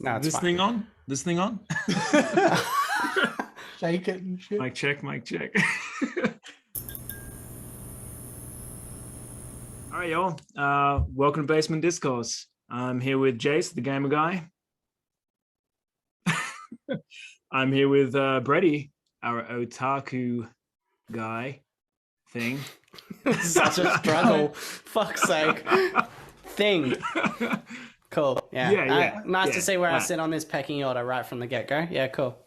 No, it's This fine. thing on? This thing on? Shake it and shit. Mic check, mic check. All right, y'all. Welcome to Basement Discourse. I'm here with Jace, the gamer guy. I'm here with Brady, our otaku guy thing. Such a struggle. Fuck's sake. Thing. Cool. Yeah. Nice to see where I sit on this pecking order right from the get-go. Yeah, cool.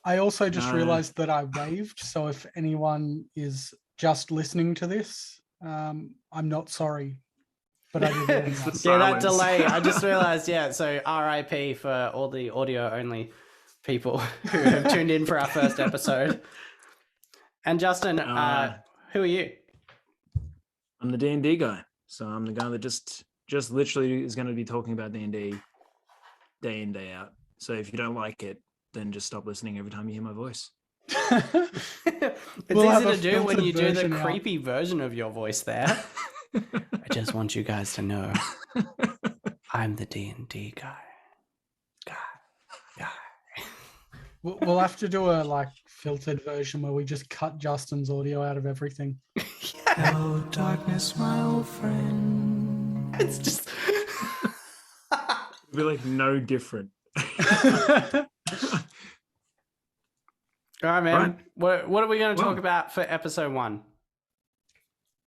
I also just realized that I waved, so if anyone is just listening to this, I'm not sorry. But I did it anyway. Yeah, that delay. I just realized, so RIP for all the audio-only people who have tuned in for our first episode. And Justin, who are you? I'm the D&D guy. So I'm the guy that just literally is going to be talking about D&D day in, day out. So if you don't like it, then just stop listening every time you hear my voice. It's easy to do when you do the creepy version of your voice there. I just want you guys to know I'm the D&D guy. We'll have to do a filtered version where we just cut Justin's audio out of everything. Hello, darkness, my old friend. It's just It'll be like no different. all right, man. Right. What are we going to talk about for episode 1?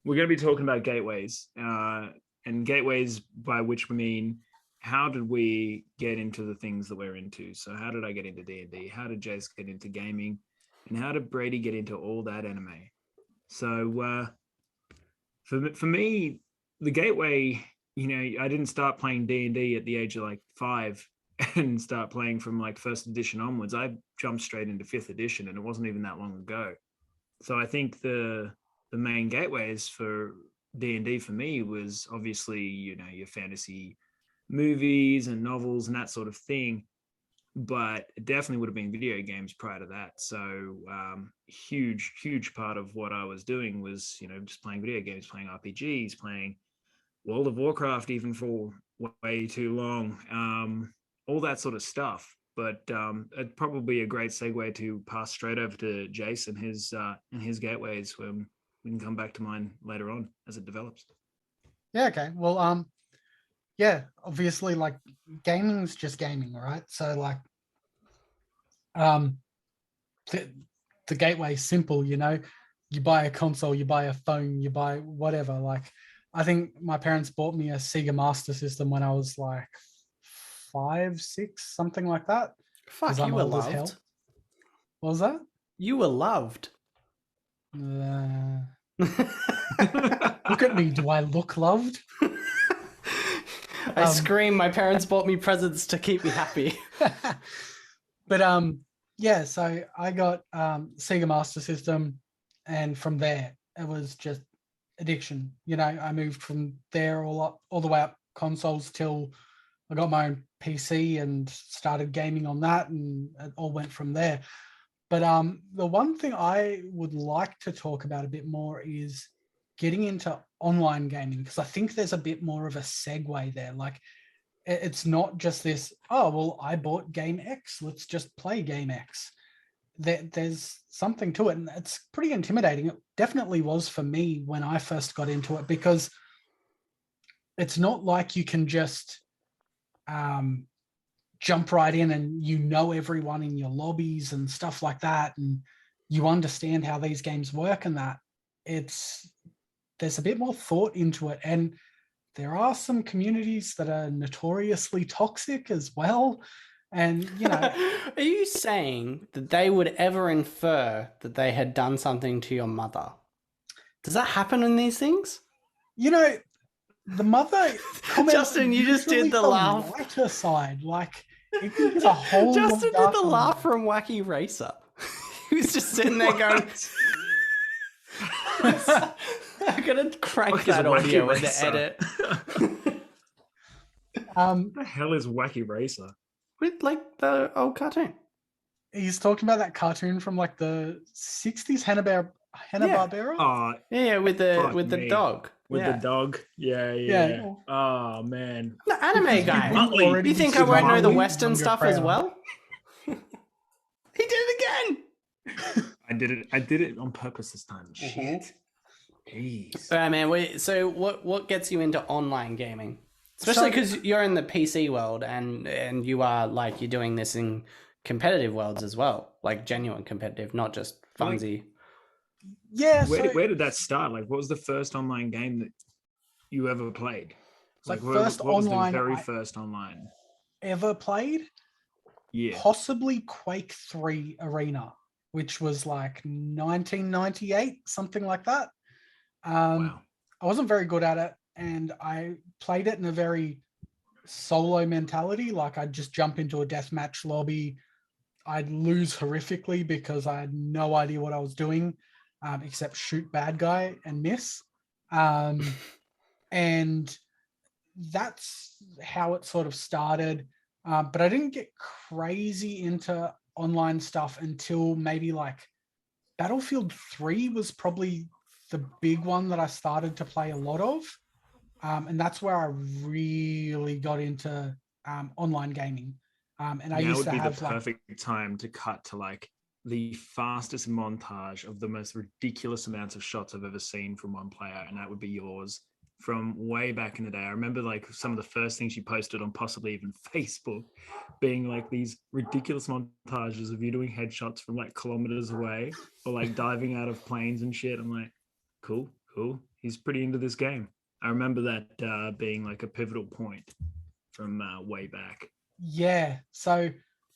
We're going to be talking about gateways, and gateways by which we mean how did we get into the things that we're into? So how did I get into D&D? How did Jace get into gaming? And how did Brady get into all that anime? So for me, the gateway, I didn't start playing D&D at the age of 5 and start playing from first edition onwards. I jumped straight into 5th edition, and it wasn't even that long ago. So I think the main gateways for D&D for me was obviously, your fantasy movies and novels and that sort of thing. But it definitely would have been video games prior to that. So huge part of what I was doing was, just playing video games, playing RPGs, playing World of Warcraft even for way too long, all that sort of stuff. But it'd probably be a great segue to pass straight over to Jace and his gateways when we can come back to mine later on as it develops. Yeah, okay. Well, obviously gaming's just gaming, right? So the gateway's simple, you buy a console, you buy a phone, you buy whatever. I think my parents bought me a Sega Master System when I was 5, 6, something like that. Fuck, you were loved. What was that? You were loved. Look at me. Do I look loved? I scream, my parents bought me presents to keep me happy. But so I got Sega Master System, and from there it was just addiction. I moved from there all the way up consoles till I got my own PC and started gaming on that, and it all went from there. But the one thing I would like to talk about a bit more is getting into online gaming, because I think there's a bit more of a segue there. It's not just this, I bought game X, let's just play game X. There's something to it, and it's pretty intimidating. It definitely was for me when I first got into it, because it's not like you can just jump right in and everyone in your lobbies and stuff like that, and you understand how these games work, and that there's a bit more thought into it, and there are some communities that are notoriously toxic as well. And are you saying that they would ever infer that they had done something to your mother? Does that happen in these things? The mother Justin, you just did the laugh. Lighter side, it's a whole. Justin did the laugh from Wacky Racer. He was just sitting there going. I'm gonna crank that audio in the edit. What the hell is Wacky Racer? With the old cartoon. He's talking about that cartoon from the 60s, Hanna-Barbera. Oh, yeah, with the dog. with Yeah. the dog. Yeah. Yeah. Oh man. The anime guy. Muttley. Already You think I stood won't know the Muttley, Western younger stuff as crowd. well? He did it again. I did it on purpose this time. Shit. Jeez. All right, man. So what gets you into online gaming? Especially because you're in the PC world and you are like you're doing this in competitive worlds as well, like genuine competitive, not just funsy. Yeah. Where did that start? Like, what was the first online game that you ever played? So Like, first what was the online very I first online? ever played? Yeah. Possibly Quake 3 Arena, which was like 1998, something like that. Wow. I wasn't very good at it, and I played it in a very solo mentality. Like I'd just jump into a deathmatch lobby. I'd lose horrifically because I had no idea what I was doing, except shoot bad guy and miss. And that's how it sort of started. But I didn't get crazy into online stuff until maybe like Battlefield 3 was probably the big one that I started to play a lot of. And that's where I really got into online gaming. And I Now used would to be the have like, perfect time to cut to like the fastest montage of the most ridiculous amounts of shots I've ever seen from one player, and that would be yours from way back in the day. I remember like some of the first things you posted on possibly even Facebook being like these ridiculous montages of you doing headshots from like kilometers away or like diving out of planes and shit. I'm like, cool. He's pretty into this game. I remember that being like a pivotal point from way back. yeah. So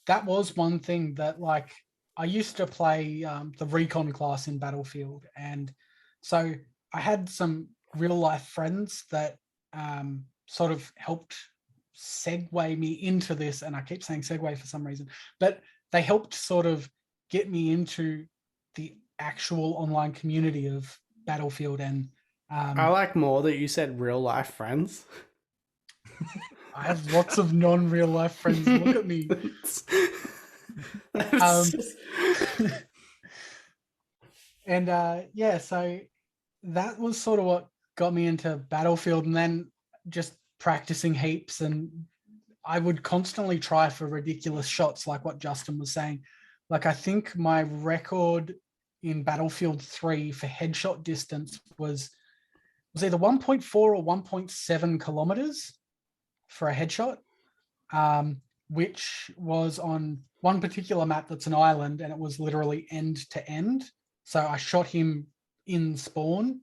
that was one thing that like I used to play the recon class in Battlefield. And so I had some real life friends that sort of helped segue me into this. And I keep saying segue for some reason, but they helped sort of get me into the actual online community of Battlefield. And I like more that you said real life friends. I have lots of non-real life friends. Look at me. And yeah, so that was sort of what got me into Battlefield, and then just practicing heaps. And I would constantly try for ridiculous shots, like what Justin was saying. Like I think my record in Battlefield 3 for headshot distance was either 1.4 or 1.7 kilometers for a headshot, which was on one particular map that's an island, and it was literally end to end. So I shot him in spawn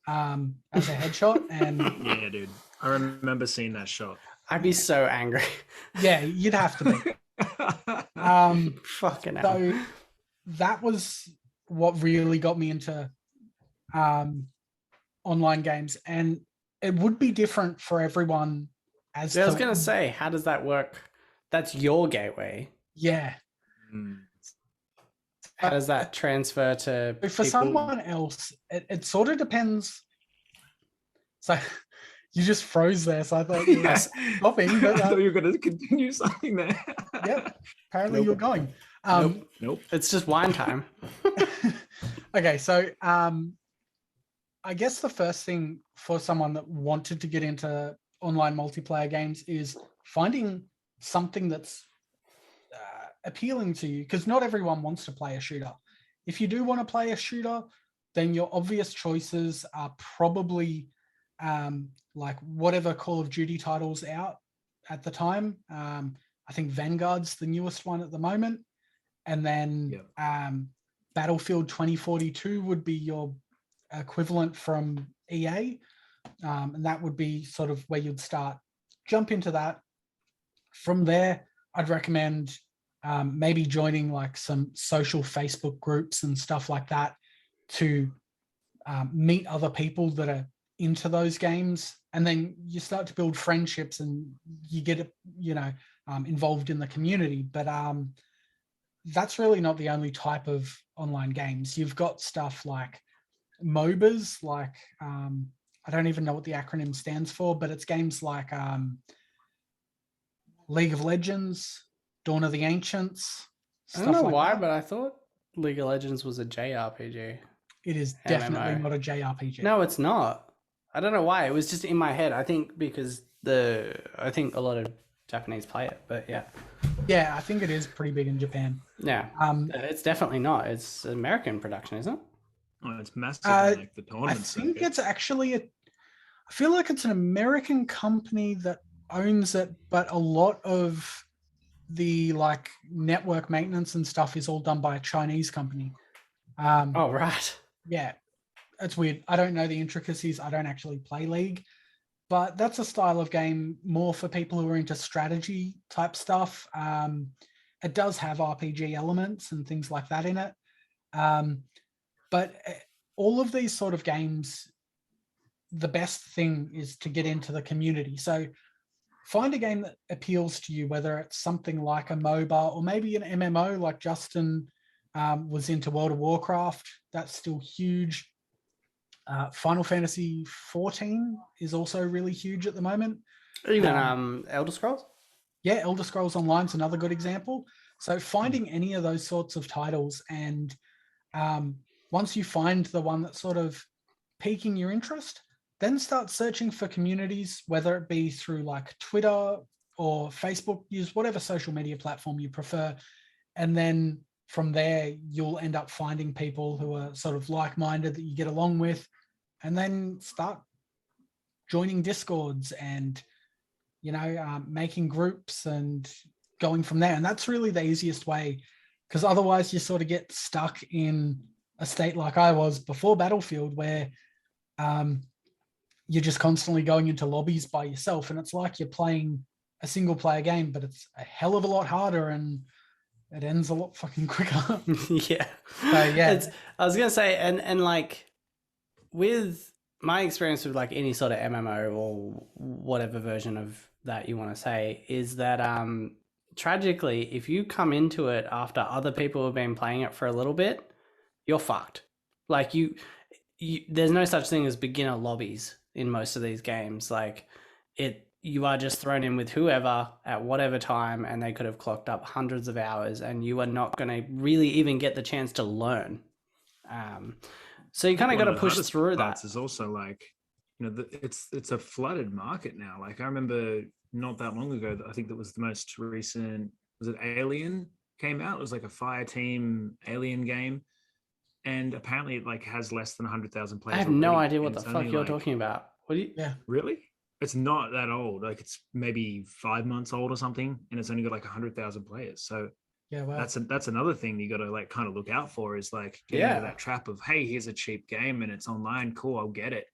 as a headshot. And yeah, dude, I remember seeing that shot. I'd be so angry. Yeah, you'd have to be. Fucking hell. So that was what really got me into online games, and it would be different for everyone. I was going to say, how does that work? That's your gateway. Yeah. How does that transfer to for people? someone else? It sort of depends. So you just froze there, so I thought you were stopping. But, I thought you were going to continue something there. Yep. Apparently you're going. Nope. It's just wine time. Okay, so I guess the first thing for someone that wanted to get into online multiplayer games is finding something that's appealing to you, because not everyone wants to play a shooter. If you do want to play a shooter, then your obvious choices are probably like whatever Call of Duty titles out at the time. I think Vanguard's the newest one at the moment. And then Battlefield 2042 would be your equivalent from EA. And that would be sort of where you'd start. Jump into that. From there, I'd recommend maybe joining like some social Facebook groups and stuff like that to meet other people that are into those games. And then you start to build friendships and you get, involved in the community. But that's really not the only type of online games. You've got stuff like MOBAs, like I don't even know what the acronym stands for, but it's games like League of Legends, Dawn of the Ancients. I don't know like why, that. but I thought League of Legends was a JRPG. It is definitely not a JRPG. No, it's not. I don't know why. It was just in my head. I think because I think a lot of Japanese play it, but yeah. Yeah, I think it is pretty big in Japan. Yeah. It's definitely not. It's an American production, isn't it? Oh, it's massive in like the I tournament think circuit. it's actually I feel like it's an American company that owns it, but a lot of the like network maintenance and stuff is all done by a Chinese company. Oh, right. Yeah, it's weird. I don't know the intricacies. I don't actually play League, but that's a style of game more for people who are into strategy type stuff. It does have RPG elements and things like that in it. But all of these sort of games, the best thing is to get into the community. So find a game that appeals to you, whether it's something like a MOBA or maybe an MMO like Justin was into World of Warcraft. That's still huge. Final Fantasy 14 is also really huge at the moment. Even Elder Scrolls? Yeah, Elder Scrolls Online is another good example. So finding any of those sorts of titles, and once you find the one that's sort of piquing your interest, then start searching for communities, whether it be through like Twitter or Facebook. Use whatever social media platform you prefer. And then from there, you'll end up finding people who are sort of like-minded that you get along with, and then start joining Discords and, making groups and going from there. And that's really the easiest way, because otherwise you sort of get stuck in a state like I was before Battlefield, where you're just constantly going into lobbies by yourself, and it's like you're playing a single player game, but it's a hell of a lot harder and it ends a lot fucking quicker. Yeah. So, yeah. I was gonna say, and like with my experience with like any sort of MMO or whatever version of that you want to say, is that tragically, if you come into it after other people have been playing it for a little bit, you're fucked. Like you there's no such thing as beginner lobbies in most of these games. Like you are just thrown in with whoever at whatever time, and they could have clocked up hundreds of hours, and you are not going to really even get the chance to learn. So you kind of got to push through that. Is also like, it's a flooded market now. Like I remember not that long ago, I think that was the most recent, was it Alien came out? It was like a fire team Alien game. And apparently it like has less than 100,000 players. I have no idea what the fuck you're talking about. What do you? Yeah. Really? It's not that old. Like it's maybe 5 months old or something, and it's only got like 100,000 players. So Yeah, wow. that's another thing you got to like kind of look out for, is like getting into that trap of, hey, here's a cheap game and it's online, cool, I'll get it.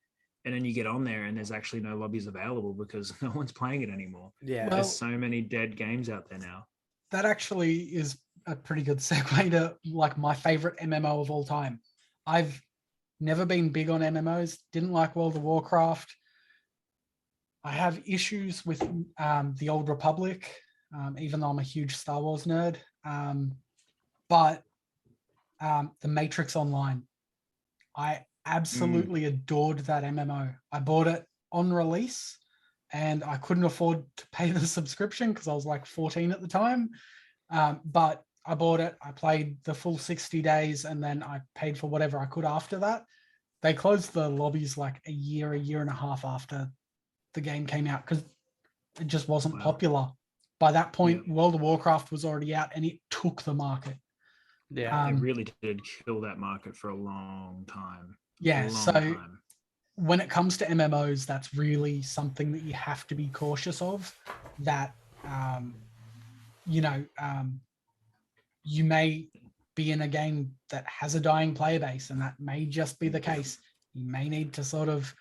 And then you get on there and there's actually no lobbies available because no one's playing it anymore. Yeah. There's so many dead games out there now. That actually is a pretty good segue to like my favorite MMO of all time. I've never been big on MMOs, didn't like World of Warcraft. I have issues with the Old Republic, even though I'm a huge Star Wars nerd. But the Matrix Online, I absolutely adored that MMO. I bought it on release and I couldn't afford to pay the subscription because I was like 14 at the time. But I bought it, I played the full 60 days, and then I paid for whatever I could after that. They closed the lobbies like a year and a half after the game came out because it just wasn't popular. By that point, World of Warcraft was already out and it took the market. Yeah. It really did kill that market for a long time. Yeah, so when it comes to MMOs, that's really something that you have to be cautious of, that you may be in a game that has a dying player base, and that may just be the case. You may need to sort of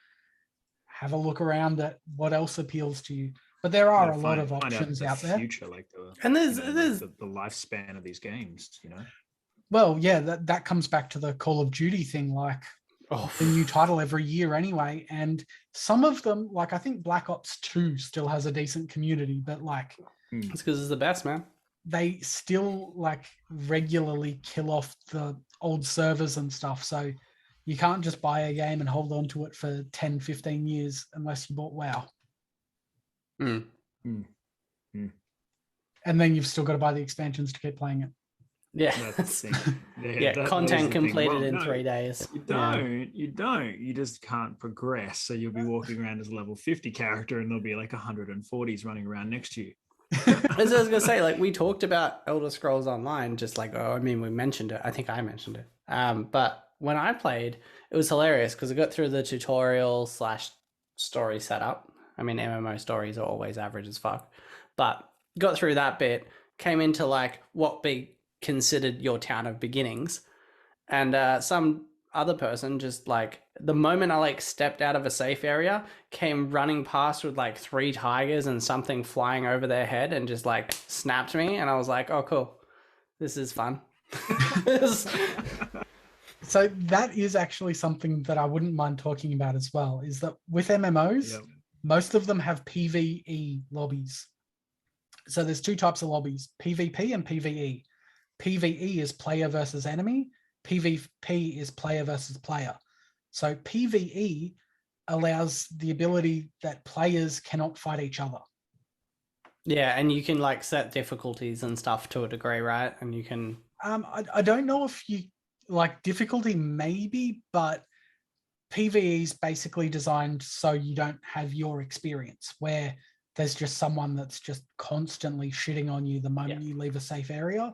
have a look around at what else appeals to you. But there are a lot of options out there. Future, like there's the lifespan of these games, Well, yeah, that comes back to the Call of Duty thing, like the new title every year anyway. And some of them, like I think Black Ops 2 still has a decent community, but like it's because it's the best, man. They still like regularly kill off the old servers and stuff. So you can't just buy a game and hold on to it for 10, 15 years unless you bought WoW. And then you've still got to buy the expansions to keep playing it. Yeah. That's the thing. Yeah, that is content the thing. completed Well, in no, 3 days. You Yeah. don't. You just can't progress. So you'll be walking around as a level 50 character and there'll be like 140s running around next to you. As I was gonna say, like we talked about Elder Scrolls Online, just like I mean, we mentioned it. I think I mentioned it. But when I played, it was hilarious because I got through the tutorial / story setup. I mean, MMO stories are always average as fuck, but got through that bit. Came into like what be considered your town of beginnings, and some other person just like the moment I like stepped out of a safe area came running past with like 3 tigers and something flying over their head and just like snapped me, and I was like, oh cool, this is fun. So that is actually something that I wouldn't mind talking about as well, is that with MMOs, Yep. most of them have PvE lobbies. So there's 2 types of lobbies, PvP and PvE. PvE is player versus enemy. PvP is player versus player. So PvE allows the ability that players cannot fight each other. Yeah, and you can like set difficulties and stuff to a degree, right? And you can I don't know if you like difficulty maybe, but PvE is basically designed so you don't have your experience where there's just someone that's just constantly shitting on you the moment you leave a safe area.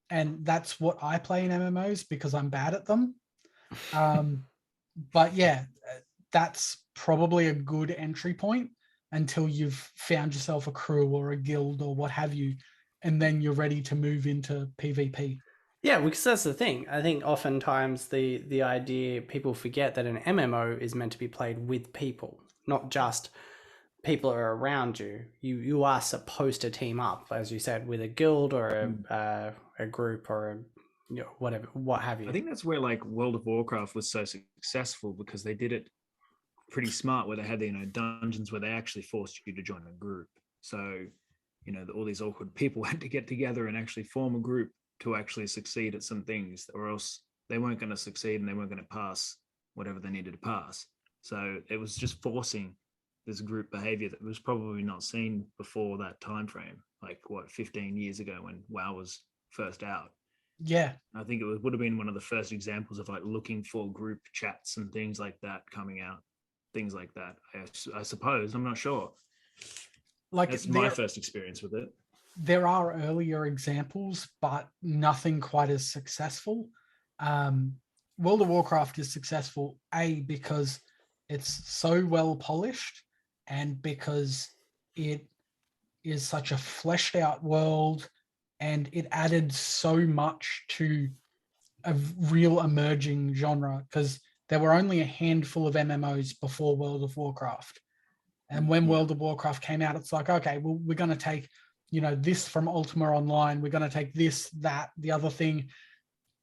And that's what I play in MMOs because I'm bad at them. But yeah, that's probably a good entry point until you've found yourself a crew or a guild or what have you, and then you're ready to move into PvP. Yeah, because that's the thing. I think oftentimes the idea people forget that an MMO is meant to be played with people, not just people are around you. You are supposed to team up, as you said, with a guild or a group or a, whatever, what have you. I think that's where like World of Warcraft was so successful because they did it pretty smart, where they had dungeons where they actually forced you to join a group. So all these awkward people had to get together and actually form a group to actually succeed at some things, or else they weren't going to succeed and they weren't going to pass whatever they needed to pass. So it was just forcing this group behavior that was probably not seen before that time frame, like 15 years ago when WoW was first out. Yeah, I think it would have been one of the first examples of like looking for group chats and things like that coming out, things like that. I suppose, I'm not sure. like That's my first experience with it. There are earlier examples, but nothing quite as successful. World of Warcraft is successful, because it's so well polished and because it is such a fleshed out world and it added so much to a real emerging genre, because there were only a handful of MMOs before World of Warcraft. And when World of Warcraft came out, it's like, okay, well, we're going to take this from Ultima Online, we're going to take this, that, the other thing,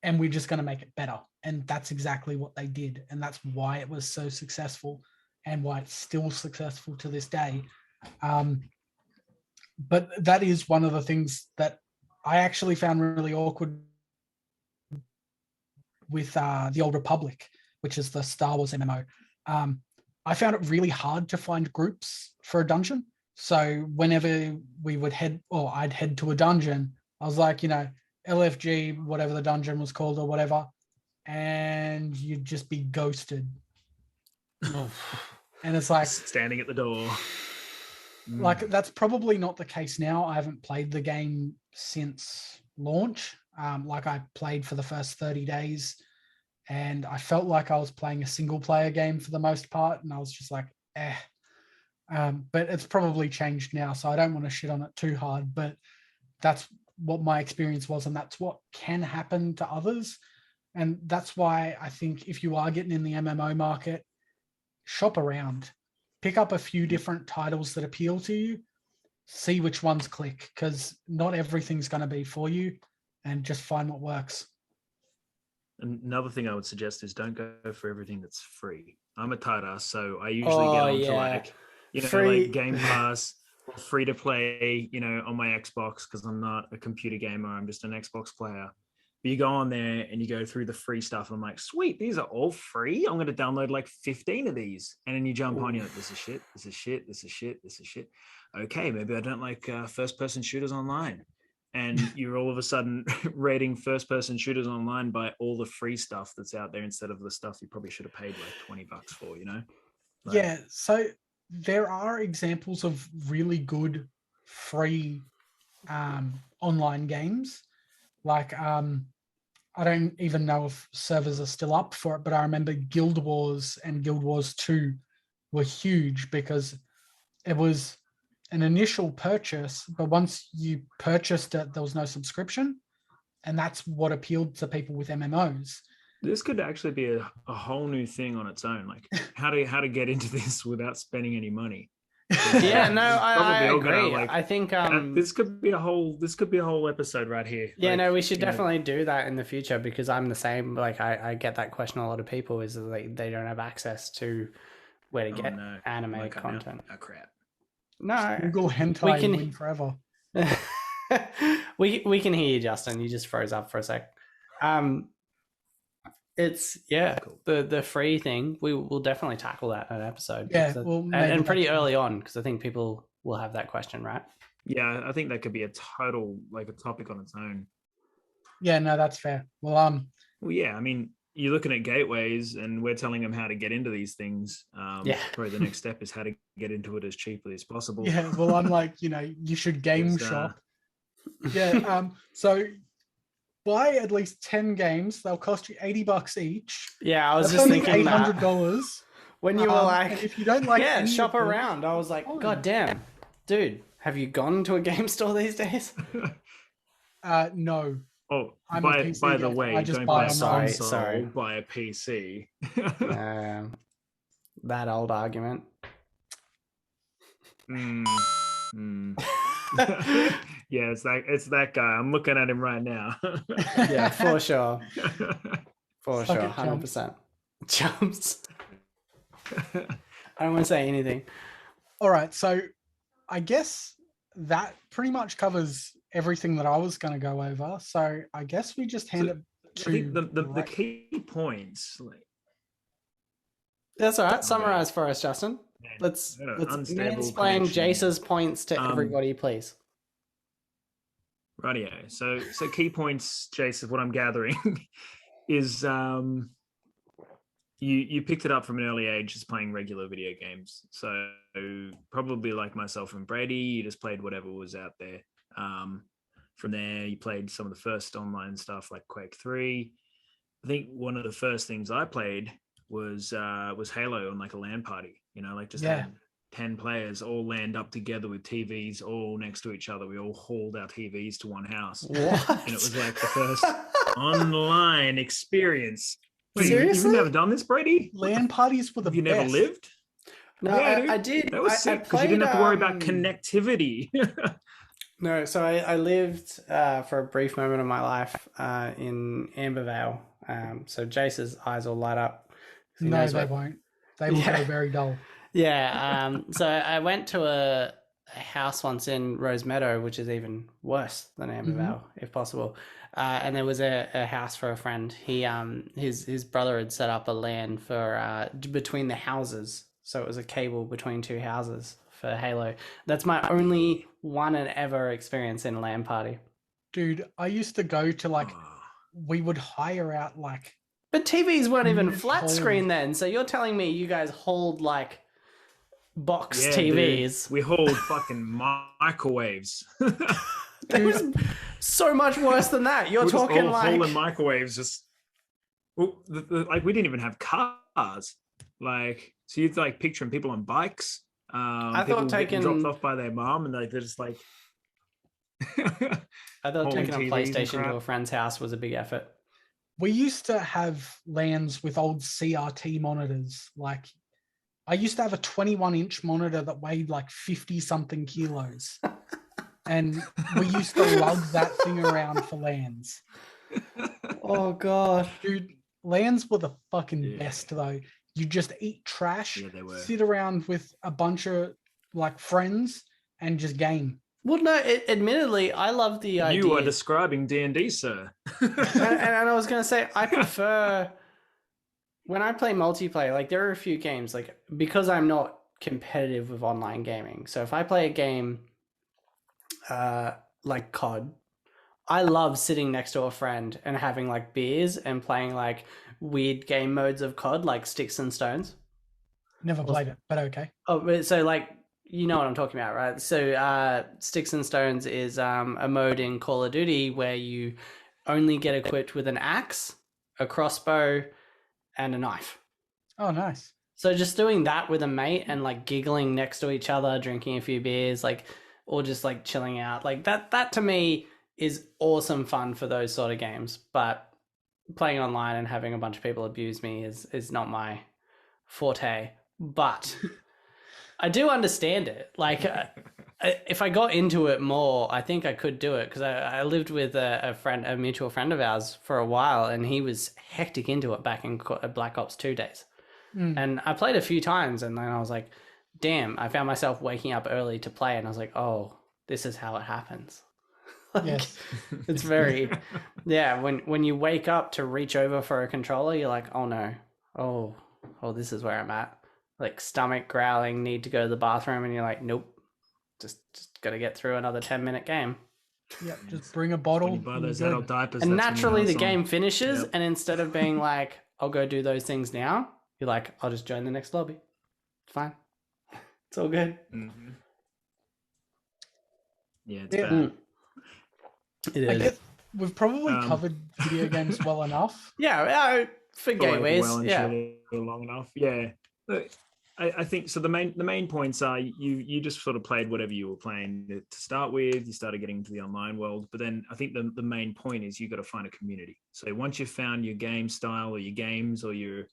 and we're just going to make it better. And that's exactly what they did. And that's why it was so successful and why it's still successful to this day. But that is one of the things that I actually found really awkward with the Old Republic, which is the Star Wars MMO. I found it really hard to find groups for a dungeon. So whenever we would I'd head to a dungeon, I was like, LFG, whatever the dungeon was called or whatever, and you'd just be ghosted. And it's like standing at the door. Like that's probably not the case now. I haven't played the game since launch. Like I played for the first 30 days and I felt like I was playing a single player game for the most part. And I was just like, but it's probably changed now. So I don't want to shit on it too hard, but that's what my experience was. And that's what can happen to others. And that's why I think if you are getting in the MMO market, shop around, pick up a few different titles that appeal to you, see which ones click, because not everything's going to be for you, and just find what works. Another thing I would suggest is don't go for everything that's free. I'm a tight ass, so I usually get onto like Game Pass, free to play, on my Xbox, because I'm not a computer gamer. I'm just an Xbox player. But you go on there and you go through the free stuff. And I'm like, sweet, these are all free. I'm going to download like 15 of these. And then you jump on, you're like, this is shit, this is shit, this is shit, this is shit. Okay, maybe I don't like first-person shooters online. and you're all of a sudden rating first-person shooters online by all the free stuff that's out there instead of the stuff you probably should have paid like $20 for, you know? Like, Yeah, so there are examples of really good free online games. Like I don't even know if servers are still up for it, but I remember Guild Wars and Guild Wars 2 were huge because it was an initial purchase, but once you purchased it, there was no subscription. And that's what appealed to people with MMOs. this could actually be a whole new thing on its own. Like how to get into this without spending any money. Yeah, no, I Probably all gonna, agree. like, I think this could be a whole episode right here. yeah, Like, no, we should you know, definitely do that in the future because I'm the same. Like I get that question a lot of people is that they don't have access to where to oh, get no. anime Like, content. Oh crap. No, Google hentai We can- win forever. we can hear you, Justin. You just froze up for a sec. It's Cool. the free thing. We will definitely tackle that in an episode. Yeah, because well, and maybe pretty that's- early on because I think people will have that question, right? Yeah, I think that could be a total like a topic on its own. Yeah, no, that's fair. Well, Well, yeah, I mean, you're looking at gateways, and we're telling them how to get into these things. Yeah. Probably the next step is how to get into it as cheaply as possible. yeah, well, I'm like, you should game Yes, shop. Yeah, so buy at least 10 games. They'll cost you $80 each. Yeah, I was That's just only thinking that $800. when you were And like, if you don't like yeah, any shop of them, around. I was like, fine. God damn, dude, have you gone to a game store these days? no. Oh, I'm a by PC the guy. way, I just don't buy buy a online. console, Sorry. buy a PC. That old argument. Mm, mm. Yeah, it's that guy. I'm looking at him right now. Yeah, for sure. For Suck sure, it, 100%. Jumps. I don't want to say anything. All right, so I guess that pretty much covers everything that I was going to go over. So I guess we just hand So, it I to think the Brady. key points, like, That's all right. Summarize for us, Justin. man, Let's I got an let's unstable mansplain connection. Jace's points to everybody, please. Rightio. So key points, Jace, of what I'm gathering is you picked it up from an early age just playing regular video games. So probably like myself and Brady, you just played whatever was out there. From there, you played some of the first online stuff like Quake 3. I think one of the first things I played was Halo on like a LAN party. You know, like just Yeah. had 10 players all land up together with TVs all next to each other. We all hauled our TVs to one house. What? And it was like the first online experience. Wait, Seriously? you've never done this, Brady? LAN parties were the Have you best. never lived? No, Yeah, dude. I did. That was I sick because you didn't have to worry about connectivity. No, so I lived for a brief moment of my life in Ambervale. So Jace's eyes will light up. He No, knows they what- won't. They will Yeah. go very dull. Yeah. So I went to a house once in Rose Meadow, which is even worse than Ambervale, if possible. And there was a house for a friend. He his brother had set up a LAN for between the houses, so it was a cable between two houses for Halo. That's my only one and ever experience in a LAN party. Dude, I used to go to like, Oh, we would hire out like, But TVs weren't even Huge flat hole. screen then, so you're telling me you guys hold like box yeah, dude. TVs? We hold fucking microwaves. It was so much worse than that. You're We're just talking all like holding microwaves. Just well, like we didn't even have cars. Like so, you'd like picturing people on bikes. thought People getting taking- dropped off by their mom, and like they're just like. I thought holding taking a TVs and PlayStation to crap. a friend's house was a big effort. we used to have LANs with old CRT monitors. Like, I used to have a 21-inch monitor that weighed like 50 something kilos. And we used to lug that thing around for LANs. Oh god. Dude, LANs were the fucking Yeah. best though. You just eat trash, Yeah, they were. sit around with a bunch of like friends and just game. Well, no, admittedly, I love the idea. You are describing D&D, sir. and I was gonna say I prefer when I play multiplayer. Like there are a few games like because I'm not competitive with online gaming. So if I play a game like COD, I love sitting next to a friend and having like beers and playing like weird game modes of COD, like Sticks and Stones. Never played it, but okay. Oh, but so like you know what I'm talking about, right? So Sticks and Stones is a mode in Call of Duty where you only get equipped with an axe, a crossbow, and a knife. Oh, nice. So just doing that with a mate and like giggling next to each other, drinking a few beers, like, or just like chilling out, like that to me is awesome fun for those sort of games. But playing online and having a bunch of people abuse me is not my forte. But I do understand it. Like, if I got into it more, I think I could do it because I lived with a mutual friend of ours for a while, and he was hectic into it back in Black Ops 2 days. And I played a few times, and then I was like, damn, I found myself waking up early to play, and I was like, oh, this is how it happens. Like, Yes. it's very, yeah, when you wake up to reach over for a controller, you're like, oh no, oh, this is where I'm at. Like stomach growling, need to go to the bathroom, and you're like, nope, just got to get through another 10-minute game. Yep, just bring a bottle. When you buy those and adult diapers, And that's when naturally you the pass game on. finishes, Yep. and instead of being like, I'll go do those things now, you're like, I'll just join the next lobby. Fine. It's all good. Mhm. Yeah, it's Yeah. bad. It I is. guess we've probably Um, covered video games well enough. Yeah, for Feel like gateways. well and Yeah. truly long enough. Yeah. Look, I think so. The main points are you just sort of played whatever you were playing to start with. You started getting into the online world, but then I think the main point is you got to find a community. So once you've found your game style or your games or your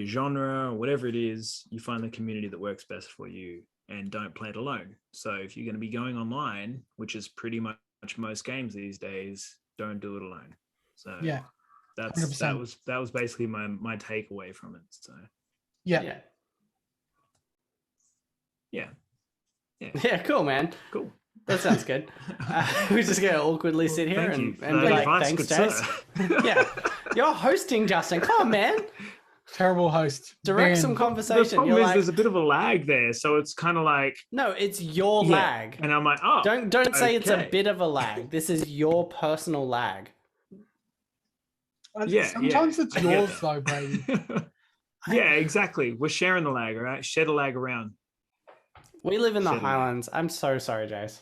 genre or whatever it is, you find the community that works best for you, and don't play it alone. So if you're going to be going online, which is pretty much most games these days, don't do it alone. So Yeah. that 100%. was basically my takeaway from it. So Yeah. Yeah, cool, man. cool. That sounds good. We're just going to awkwardly sit here Thank you and for be that like, advice, thanks, good Jace. sir. Yeah. You're hosting, Justin. Come on, man. Terrible host. Direct some Man. The conversation. problem You're is like, there's a bit of a lag there, so it's kind of like no, it's your yeah. lag. And I'm like, oh, Don't say it's a okay. bit of a lag. This is your personal lag. Yeah, Sometimes yeah, it's I get yours that. though, Brady. Yeah, exactly. We're sharing the lag, all right? Share the lag around. We live in the Shit, man. Highlands. I'm so sorry, Jace.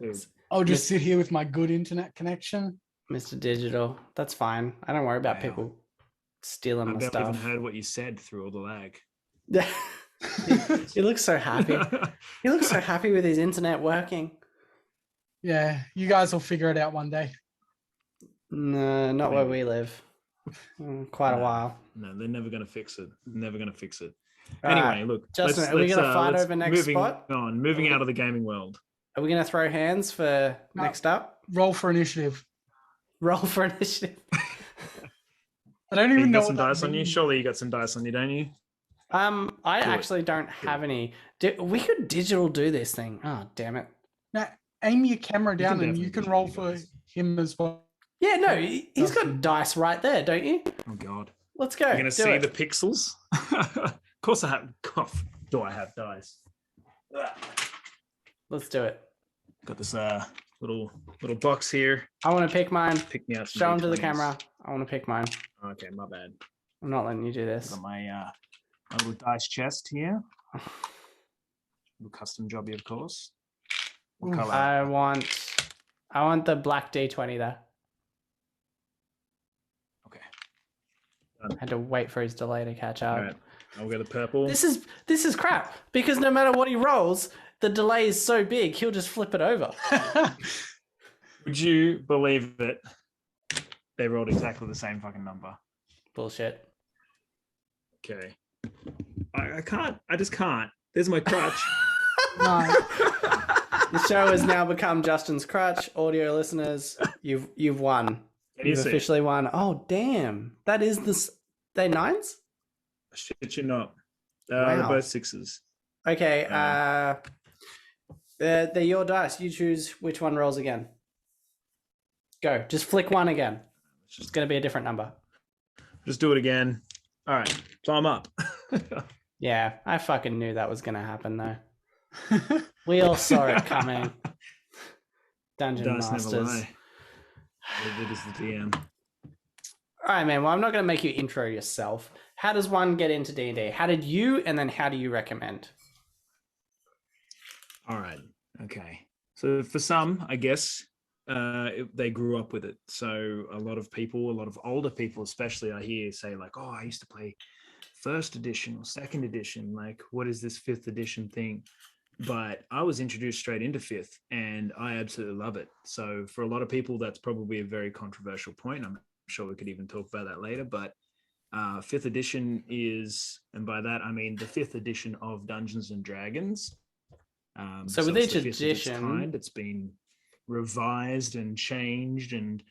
Dude, I'll just sit here with my good internet connection. Mr. Digital. That's fine. I don't worry about Wow. people stealing I my barely even stuff. heard what you said through all the lag. He looks so happy. He looks so happy with his internet working. Yeah, you guys will figure it out one day. No, not where Maybe. we live. Quite a No. while. No, they're never going to fix it. Never going to fix it. All Anyway, right. look. Justin, are we gonna fight let's- over next moving spot? on, moving out of the gaming world. Are we going to throw hands for No. next up? Roll for initiative. Roll for initiative. I don't You even know got some what that dice on you? means. Surely you got some dice on you, don't you? I Do it. actually don't have any. We could digital do this thing. Oh, damn it. Now, aim your camera down and you definitely can do roll you for guys. him as well. Yeah, no, he's got Justin. dice right there, don't you? Oh, God. Let's go. You're going to do see it. the pixels? Of course I have. Do I have dice? Let's do it. Got this little box here. I want to pick mine. Pick me out some Show them to the D20s. camera. I want to pick mine. Okay, my bad. I'm not letting you do this. Got my little dice chest here. Little custom jobby, of course. What Oof. color? I want the black D20 there. Okay. Had to wait for his delay to catch up. All right. I'll go the purple. This is crap because no matter what he rolls, the delay is so big he'll just flip it over. Would you believe it? They rolled exactly the same fucking number. Bullshit. Okay. I can't. I just can't. There's my crutch. No. The show has now become Justin's crutch. Audio listeners, you've won. Can you You've see? officially won. Oh damn! That is the they nines. Shit, you not. They're Wow. both sixes. Okay. They're your dice. You choose which one rolls again. Go. Just flick one again. It's going to be a different number. Just do it again. All right. So I'm up. Yeah, I fucking knew that was going to happen though. We all saw it coming. Dungeon Dice never Masters. lie. It is the DM. All right, man. Well, I'm not going to make you intro yourself. How does one get into D&D? How did you, and then how do you recommend? All right. Okay. So for some, I guess, they grew up with it. So a lot of people, a lot of older people especially, I hear say like, oh, I used to play first edition or second edition. Like, what is this fifth edition thing? But I was introduced straight into fifth and I absolutely love it. So for a lot of people, that's probably a very controversial point. I'm sure we could even talk about that later, but fifth edition is, and by that I mean the fifth edition of Dungeons and Dragons. So with it's each the fifth of its edition, kind. It's been revised and changed and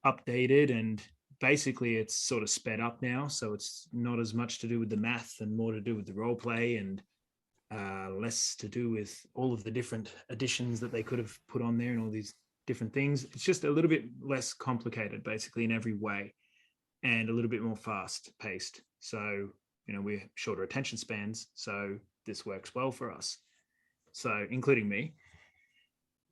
updated, and basically it's sort of sped up now. So it's not as much to do with the math and more to do with the role play, and less to do with all of the different additions that they could have put on there and all these different things. It's just a little bit less complicated, basically, in every way, and a little bit more fast paced. So, we're shorter attention spans. So this works well for us. So, including me.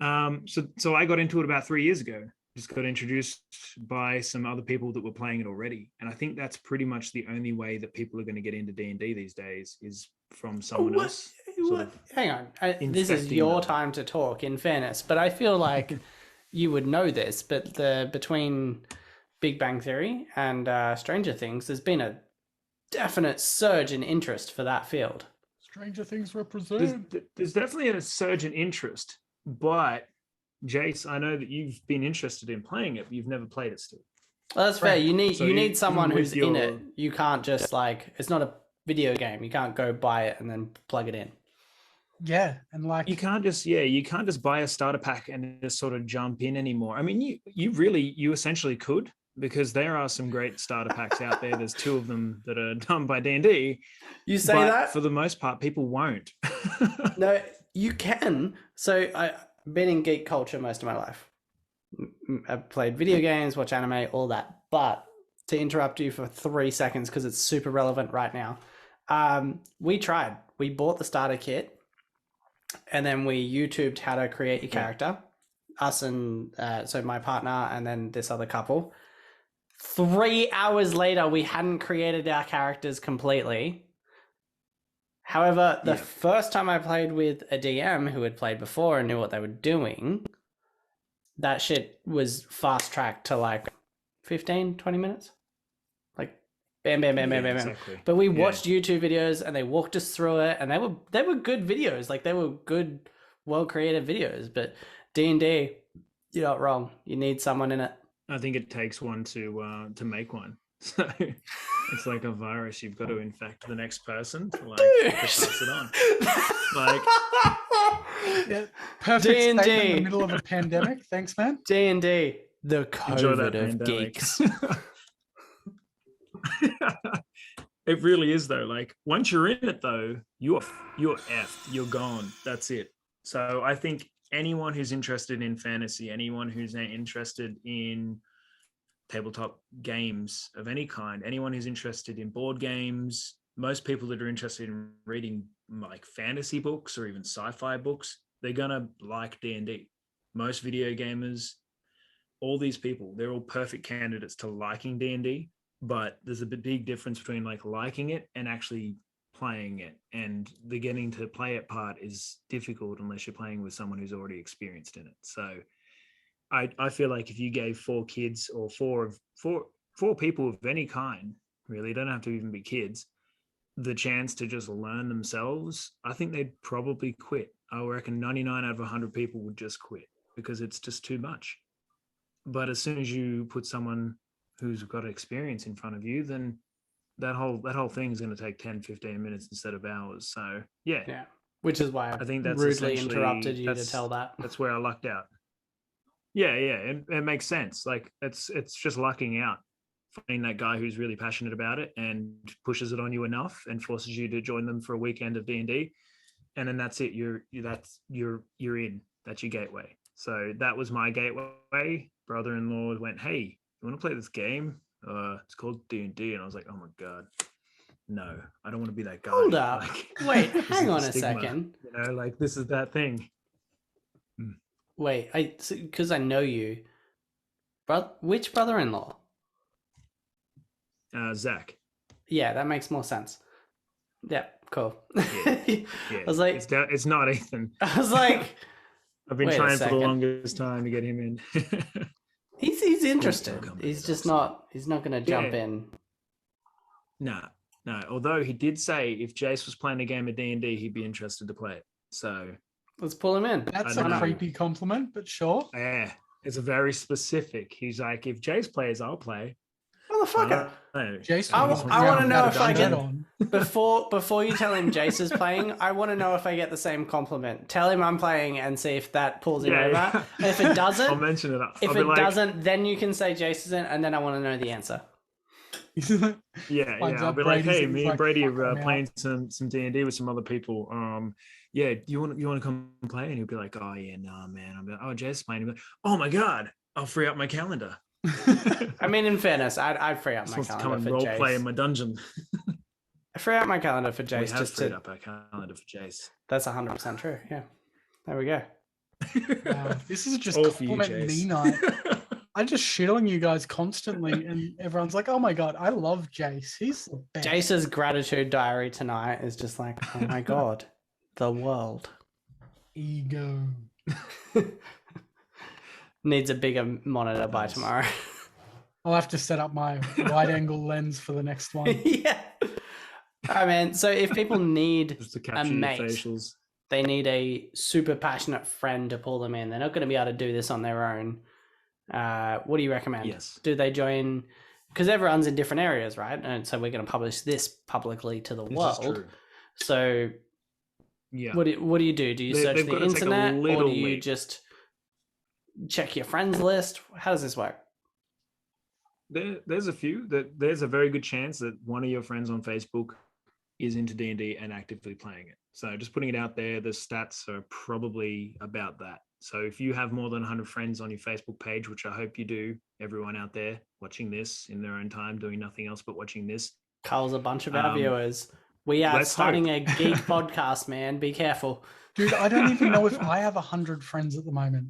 So I got into it about 3 years ago. Just got introduced by some other people that were playing it already, and I think that's pretty much the only way that people are going to get into D&D these days is from someone else. Sort of hang on, this is infecting your them. time to talk. In fairness, but I feel like you would know this. But between Big Bang Theory and Stranger Things, there's been a definite surge in interest for that field. Stranger Things represent. There's definitely a surge in interest, but Jace, I know that you've been interested in playing it, but you've never played it still. Well, that's fair. You need someone even who's with in your- it. You can't just it's not a video game. You can't go buy it and then plug it in. Yeah, and like You can't just buy a starter pack and just sort of jump in anymore. I mean, you essentially could, because there are some great starter packs out there. There's 2 of them that are done by D&D. You say but that? for the most part, people won't. No, you can. So I've been in geek culture most of my life. I've played video games, watch anime, all that. But to interrupt you for 3 seconds, because it's super relevant right now, we tried. We bought the starter kit, and then we YouTubed how to create your character. Us and so my partner and then this other couple. 3 hours later, we hadn't created our characters completely. However, the first time I played with a DM who had played before and knew what they were doing, that shit was fast tracked to 15, 20 minutes. Bam, bam, bam, bam, bam, bam. Exactly. But we watched YouTube videos and they walked us through it, and they were good videos. They were good, well created videos. But D&D, you're not wrong. You need someone in it. I think it takes one to make one. So it's like a virus. You've got to infect the next person to to pass it on. perfect D&D. statement in the middle of a pandemic. Thanks, man. D&D, the Enjoy COVID that of pandemic. geeks. It really is though. Once you're in it though, you're effed. You're gone. That's it. So I think anyone who's interested in fantasy, anyone who's interested in tabletop games of any kind, anyone who's interested in board games, most people that are interested in reading fantasy books or even sci-fi books, they're gonna like D&D. Most video gamers, all these people, they're all perfect candidates to liking D&D. But there's a big difference between liking it and actually playing it, and the getting to play it part is difficult unless you're playing with someone who's already experienced in it. So I feel like if you gave 4 kids or four people of any kind, really, don't have to even be kids, the chance to just learn themselves, I think they'd probably quit. I reckon 99 out of 100 people would just quit because it's just too much. But as soon as you put someone who's got experience in front of you, then that whole thing is going to take 10-15 minutes instead of hours. So yeah, which is why I think that's rudely interrupted you to that's- tell that. that's where I lucked out. Yeah, it makes sense. It's just lucking out, finding that guy who's really passionate about it and pushes it on you enough and forces you to join them for a weekend of D&D, and then that's it. You're in. That's your gateway. So that was my gateway. Brother-in-law went, "Hey, you want to play this game? It's called D&D." And I was like, "Oh my god, no, I don't want to be that guy." Hold up. Wait, this hang is on the a stigma, second. this is that thing. Wait, because I know you. Which brother-in-law? Zach. Yeah, that makes more sense. Yeah, cool. Yeah. I was like, it's not Ethan. I was like, I've been wait a trying for the second. longest time to get him in. He's interested. come He's in, just Dawson. not. He's not going to jump Yeah. in. No. Although he did say if Jace was playing a game of D&D, he'd be interested to play it. So Let's pull him in. That's I a don't know. creepy compliment, but sure. yeah, it's a very specific. He's like, if Jace plays, I'll play. Motherfucker. Jace, I walks wanna around know without if I a get- shirt on. Before you tell him Jace is playing, I want to know if I get the same compliment. Tell him I'm playing and see if that pulls him over. Yeah. And if it doesn't, I'll mention it. if I'll be it like, doesn't, then you can say Jace is in, and then I want to know the answer. yeah, Finds I'll out be like, Brady's hey, in, me he's and like, Brady "Fuck, are I'm out." playing some D&D with some other people. Yeah, do you want to come play? And he'll be like, oh yeah, nah, man. I'm like, oh, Jace is playing. He'll be like, oh my god, I'll free up my calendar. I mean, in fairness, I'd free up Just my wants to come calendar and for role play in Jace. my dungeon. Free out my calendar for We Jace have just freed to. up our calendar for Jace. That's 100% true. Yeah, there we go. Wow, this is just All for you, compliment me Jace. night. I just shit on you guys constantly, and everyone's like, "Oh my god, I love Jace. He's the best." Jace's gratitude diary tonight is just like, oh my god, the world Ego. needs a bigger monitor by Nice. tomorrow. I'll have to set up my wide-angle lens for the next one. Yeah. I mean, so if people need Just to a capture your mate, facials. they need a super passionate friend to pull them in. They're not going to be able to do this on their own. What do you recommend? Yes. Do they join? Because everyone's in different areas, right? And so we're going to publish this publicly to the This is world. true. So Yeah. what do you do? Do you They- search they've the got to take a internet, or little do you leap. just check your friends list? How does this work? There's a few that there's a very good chance that one of your friends on Facebook is into D&D and actively playing it. So just putting it out there, the stats are probably about that. So if you have more than 100 friends on your Facebook page, which I hope you do, everyone out there watching this in their own time, doing nothing else but watching this. Calls a bunch of our Um, viewers. We are let's starting hope. a geek podcast, man. Be careful. Dude, I don't even know if I have 100 friends at the moment.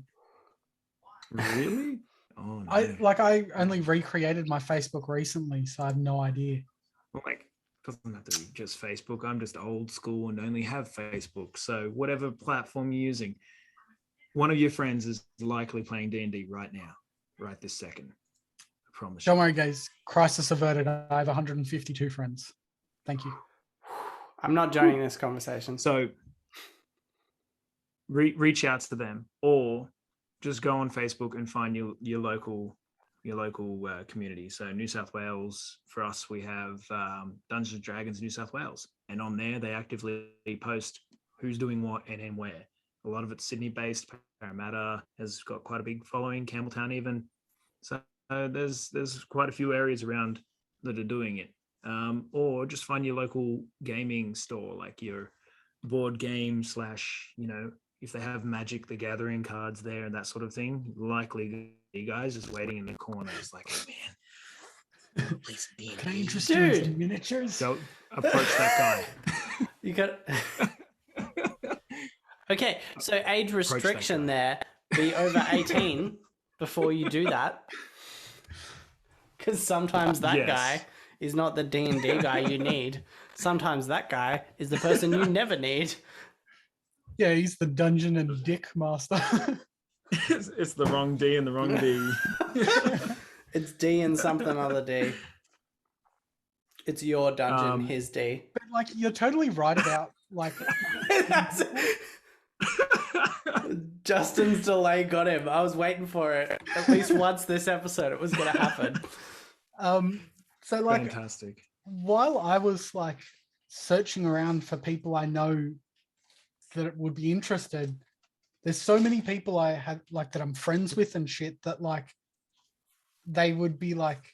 Really? Oh no. I only recreated my Facebook recently, so I have no idea. Well, like, doesn't have to be just Facebook. I'm just old school and only have Facebook. So whatever platform you're using, one of your friends is likely playing D&D right now, right this second. I promise Don't you. worry, guys. Crisis averted. I have 152 friends. Thank you. I'm not joining this conversation. So reach out to them, or just go on Facebook and find your local community. So New South Wales, for us, we have Dungeons and Dragons New South Wales, and on there they actively post who's doing what and where. A lot of it's Sydney based. Parramatta has got quite a big following, Campbelltown even. So there's quite a few areas around that are doing it. Or just find your local gaming store, like your board game / if they have Magic the Gathering cards there and that sort of thing. Likely you guys just waiting in the corner. It's like, oh, man, please be Can I engaged. interest you in Dude. some miniatures? Go approach that You got okay. So age restriction there. Be over 18 before you do that, because sometimes that Yes. guy is not the D&D guy you need. Sometimes that guy is the person you never need. Yeah, he's the dungeon and dick master. it's the wrong D and the wrong D. It's D and something other D. It's your dungeon, his D. But like, you're totally right about like. Justin's delay got him. I was waiting for it. At least once this episode, it was going to happen. So like, Fantastic. while I was like searching around for people I know that would be interested, there's so many people I have like that I'm friends with and shit that like they would be like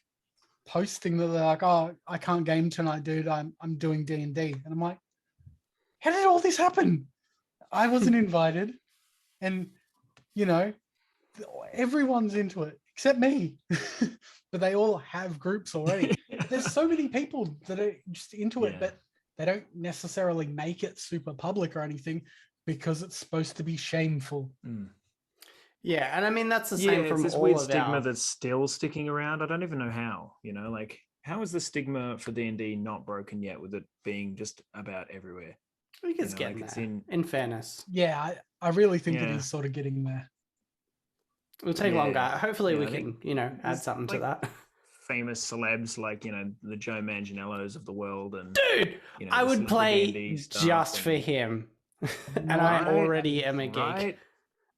posting that they're like, oh, I can't game tonight, dude. I'm doing D&D. And I'm like, how did all this happen? I wasn't invited. And everyone's into it except me. But they all have groups already. There's so many people that are just into it, Yeah. but they don't necessarily make it super public or anything because it's supposed to be shameful. Mm. Yeah, and I mean that's the Yeah, same it's from this all weird of stigma our. that's still sticking around. I don't even know how. Like how is the stigma for D&D not broken yet, with it being just about everywhere? I think it's like getting it's there. In fairness, Yeah, I really think it Yeah. is sort of getting there. it'll take Yeah. longer. Hopefully, we I can, think add there's, something to like, that. famous celebs like the Joe Manganiellos of the world, and Dude, I the would play D&D stuff just for and- him, and I Right, already am a geek, right?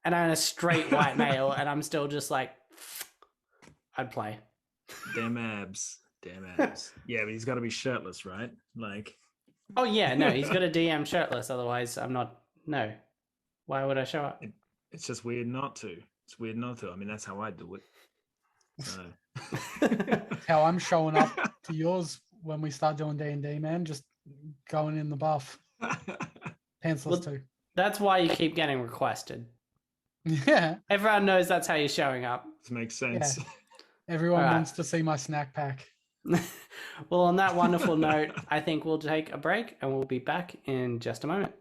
and I'm a straight white male, and I'm still just like, I'd play. Damn abs. Yeah, but he's got to be shirtless, right? Like, Oh yeah, no, he's got a DM shirtless. Otherwise, I'm not. No, why would I show up? it's just weird not to. It's weird not to. I mean, that's how I do it. So. How I'm showing up to yours when we start doing D&D, man. Just going in the buff. Pantsless Well, too. That's why you keep getting requested. Yeah. Everyone knows that's how you're showing up. This makes sense. Everyone All right. wants to see my snack pack. Well, on that wonderful note, I think we'll take a break and we'll be back in just a moment.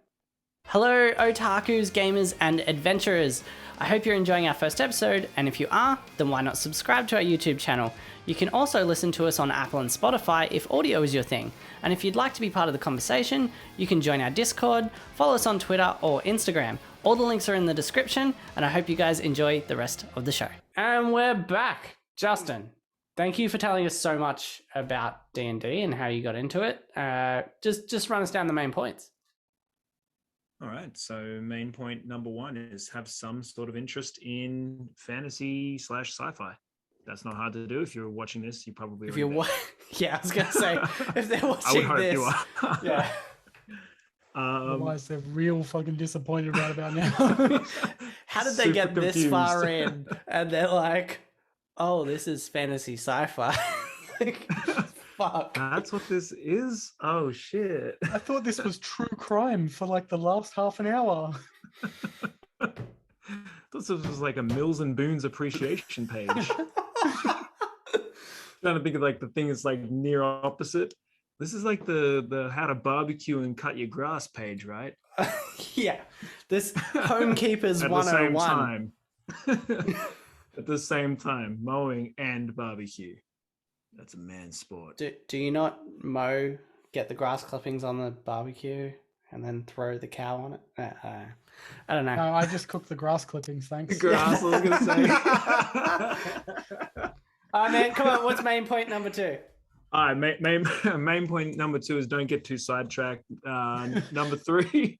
Hello, otakus, gamers, and adventurers. I hope you're enjoying our first episode, and if you are, then why not subscribe to our YouTube channel? You can also listen to us on Apple and Spotify if audio is your thing. And if you'd like to be part of the conversation, you can join our Discord, follow us on Twitter or Instagram. All the links are in the description, and I hope you guys enjoy the rest of the show. And we're back. Justin, thank you for telling us so much about D&D and how you got into it. Just run us down the main points. All right. So main point number 1 is have some sort of interest in fantasy/sci-fi. That's not hard to do. If you're watching this, you probably If already you're bet. yeah, I was gonna say if they're I would watching hope this, you are. yeah. Otherwise, they're real fucking disappointed right about now. How did they Super get this confused. far in? And they're like, "Oh, this is fantasy sci-fi." Like, fuck. That's what this is. Oh shit. I thought this was true crime for like the last half an hour. This was like a Mills and Boons appreciation page. Trying to think of like the thing is like near opposite. This is like the how to barbecue and cut your grass page, right? Yeah, this Homekeepers At the same 101. time. At the same time, mowing and barbecue. That's a man's sport. Do you not get the grass clippings on the barbecue and then throw the cow on it? I don't know. No, I just cook the grass clippings, thanks. Grass, I was gonna say. Man, come on. What's main point number 2? All right, main point number 2 is don't get too sidetracked. Number three,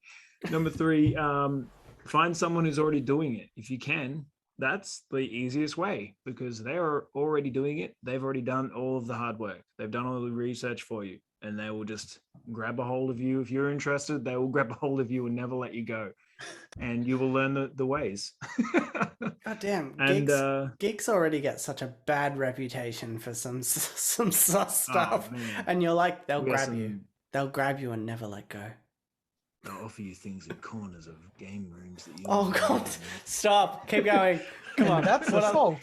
find someone who's already doing it. If you can, that's the easiest way because they are already doing it. They've already done all of the hard work. They've done all the research for you, and they will just grab a hold of you. If you're interested, they will grab a hold of you and never let you go, and you will learn the ways. God damn, And Geeks already get such a bad reputation for some sus stuff, man. and you're like, they'll We got grab you. They'll grab you and never let go. They'll offer you things in corners of game rooms that you. Oh God! Stop! Keep going. Come on. That's What assault.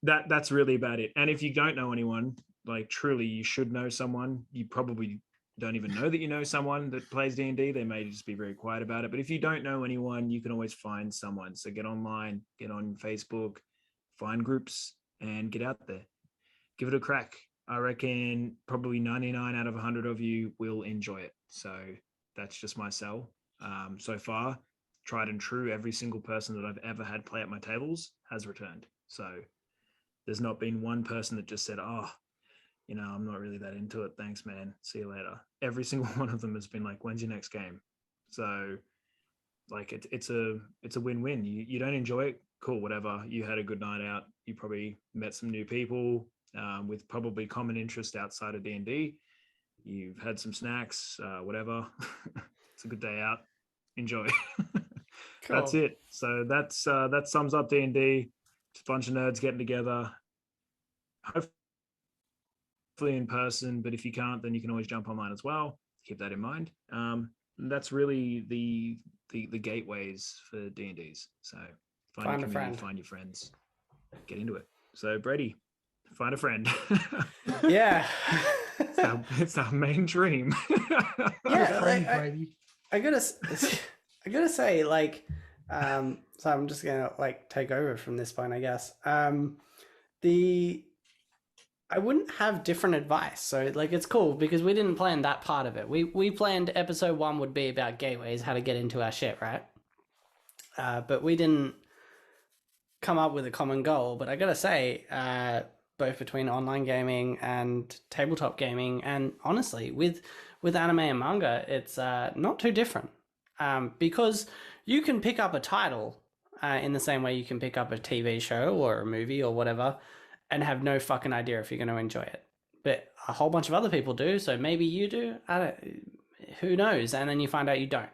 That's really about it. And if you don't know anyone, like truly, you should know someone. You probably don't even know that you know someone that plays D&D. They may just be very quiet about it. But if you don't know anyone, you can always find someone. So get online, get on Facebook, find groups, and get out there. Give it a crack. I reckon probably 99 out of 100 of you will enjoy it. So that's just my sell. So far, tried and true, every single person that I've ever had play at my tables has returned. So there's not been one person that just said, "Oh, I'm not really that into it. Thanks, man. See you later." Every single one of them has been like, "When's your next game?" So like it's a win-win. You don't enjoy it, cool, whatever. You had a good night out. You probably met some new people with probably common interest outside of D&D. You've had some snacks, whatever. It's a good day out. Enjoy. Cool. That's it. So that sums up D&D. Just a bunch of nerds getting together. Hopefully in person, but if you can't, then you can always jump online as well. Keep that in mind. That's really the gateways for D&Ds. So find your community, friend. find your friends, get into it. So Brady, find a friend. Yeah. It's our main dream. Yeah, Friend, like, Brady. I gotta say, like, So I'm just gonna like take over from this point, I guess. The I wouldn't have different advice. So like it's cool because we didn't plan that part of it. We planned episode 1 would be about gateways, how to get into our shit, right? But we didn't come up with a common goal. But I gotta say, both between online gaming and tabletop gaming, and honestly, with anime and manga, it's not too different. Because you can pick up a title in the same way you can pick up a TV show or a movie or whatever, and have no fucking idea if you're going to enjoy it. But a whole bunch of other people do, so maybe you do. Who knows? And then you find out you don't.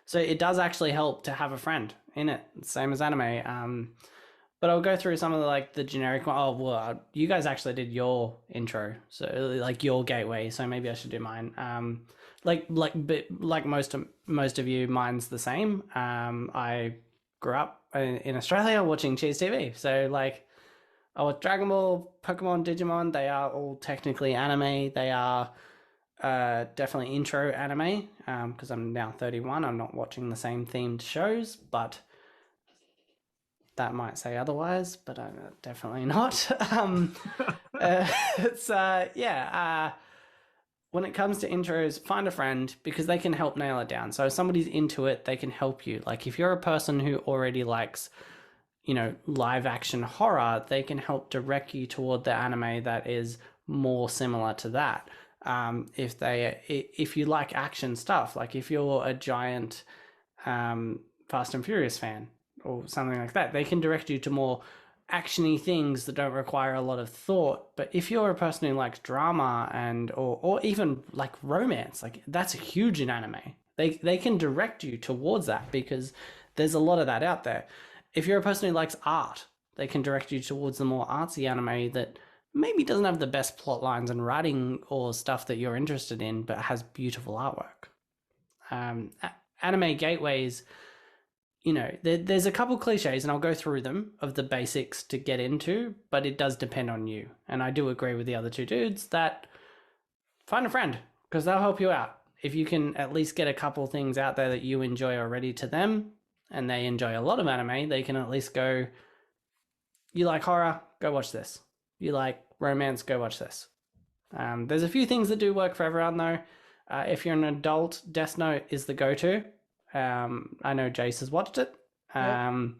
So it does actually help to have a friend in it, same as anime. But I'll go through some of the generic one. Oh, well, you guys actually did your intro, so like your gateway. So maybe I should do mine. Like most of you, mine's the same. I grew up in Australia watching Cheese TV, so like I watch Dragon Ball, Pokemon, Digimon. They are all technically anime. They are definitely intro anime. Because I'm now 31, I'm not watching the same themed shows, but that might say otherwise. But I'm definitely not. It's when it comes to intros, find a friend because they can help nail it down. So if somebody's into it, they can help you. Like if you're a person who already likes, live action horror, they can help direct you toward the anime that is more similar to that. If you like action stuff, like if you're a giant Fast and Furious fan or something like that, they can direct you to more actiony things that don't require a lot of thought. But if you're a person who likes drama or even like romance, like that's huge in anime. They can direct you towards that because there's a lot of that out there. If you're a person who likes art, they can direct you towards the more artsy anime that maybe doesn't have the best plot lines and writing or stuff that you're interested in, but has beautiful artwork. Anime gateways, there's a couple cliches, and I'll go through them of the basics to get into, but it does depend on you. And I do agree with the other two dudes that find a friend because they'll help you out. If you can at least get a couple things out there that you enjoy already to them, and they enjoy a lot of anime, they can at least go, you like horror, go watch this. You like romance, go watch this. There's a few things that do work for everyone though. If you're an adult, Death Note is the go-to. I know Jace has watched it. I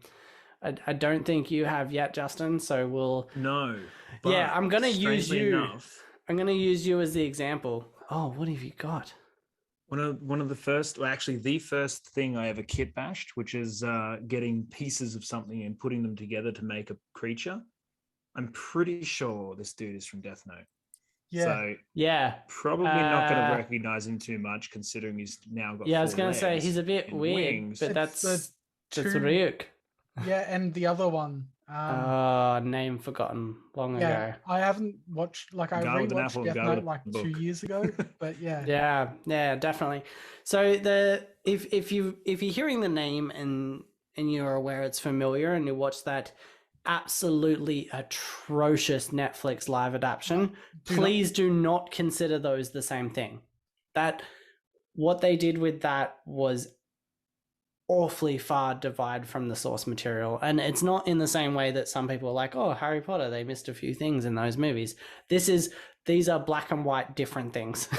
don't think you have yet, Justin, so we'll... No. Yeah, I'm going to use you. Enough, I'm going to use you as the example. Oh, what have you got? One of the first, well, actually the first thing I ever kit bashed, which is getting pieces of something and putting them together to make a creature. I'm pretty sure this dude is from Death Note. Yeah. So yeah, probably not going to recognize him too much, considering he's now got. Yeah, I was 4 going to say legs he's a bit and weird, wings. but It's that's the Ryuk. Yeah, and the other one. Name forgotten long Yeah, ago. I haven't watched, like I Guy with an rewatched apple, Death guy with Note a like book. 2 years ago, but yeah. Yeah, definitely. So if you're hearing the name and you're aware it's familiar and you watch that absolutely atrocious Netflix live adaptation, please do not consider those the same thing. That what they did with that was awfully far divide from the source material, and it's not in the same way that some people are like, oh, Harry Potter, they missed a few things in those movies. These are black and white different things.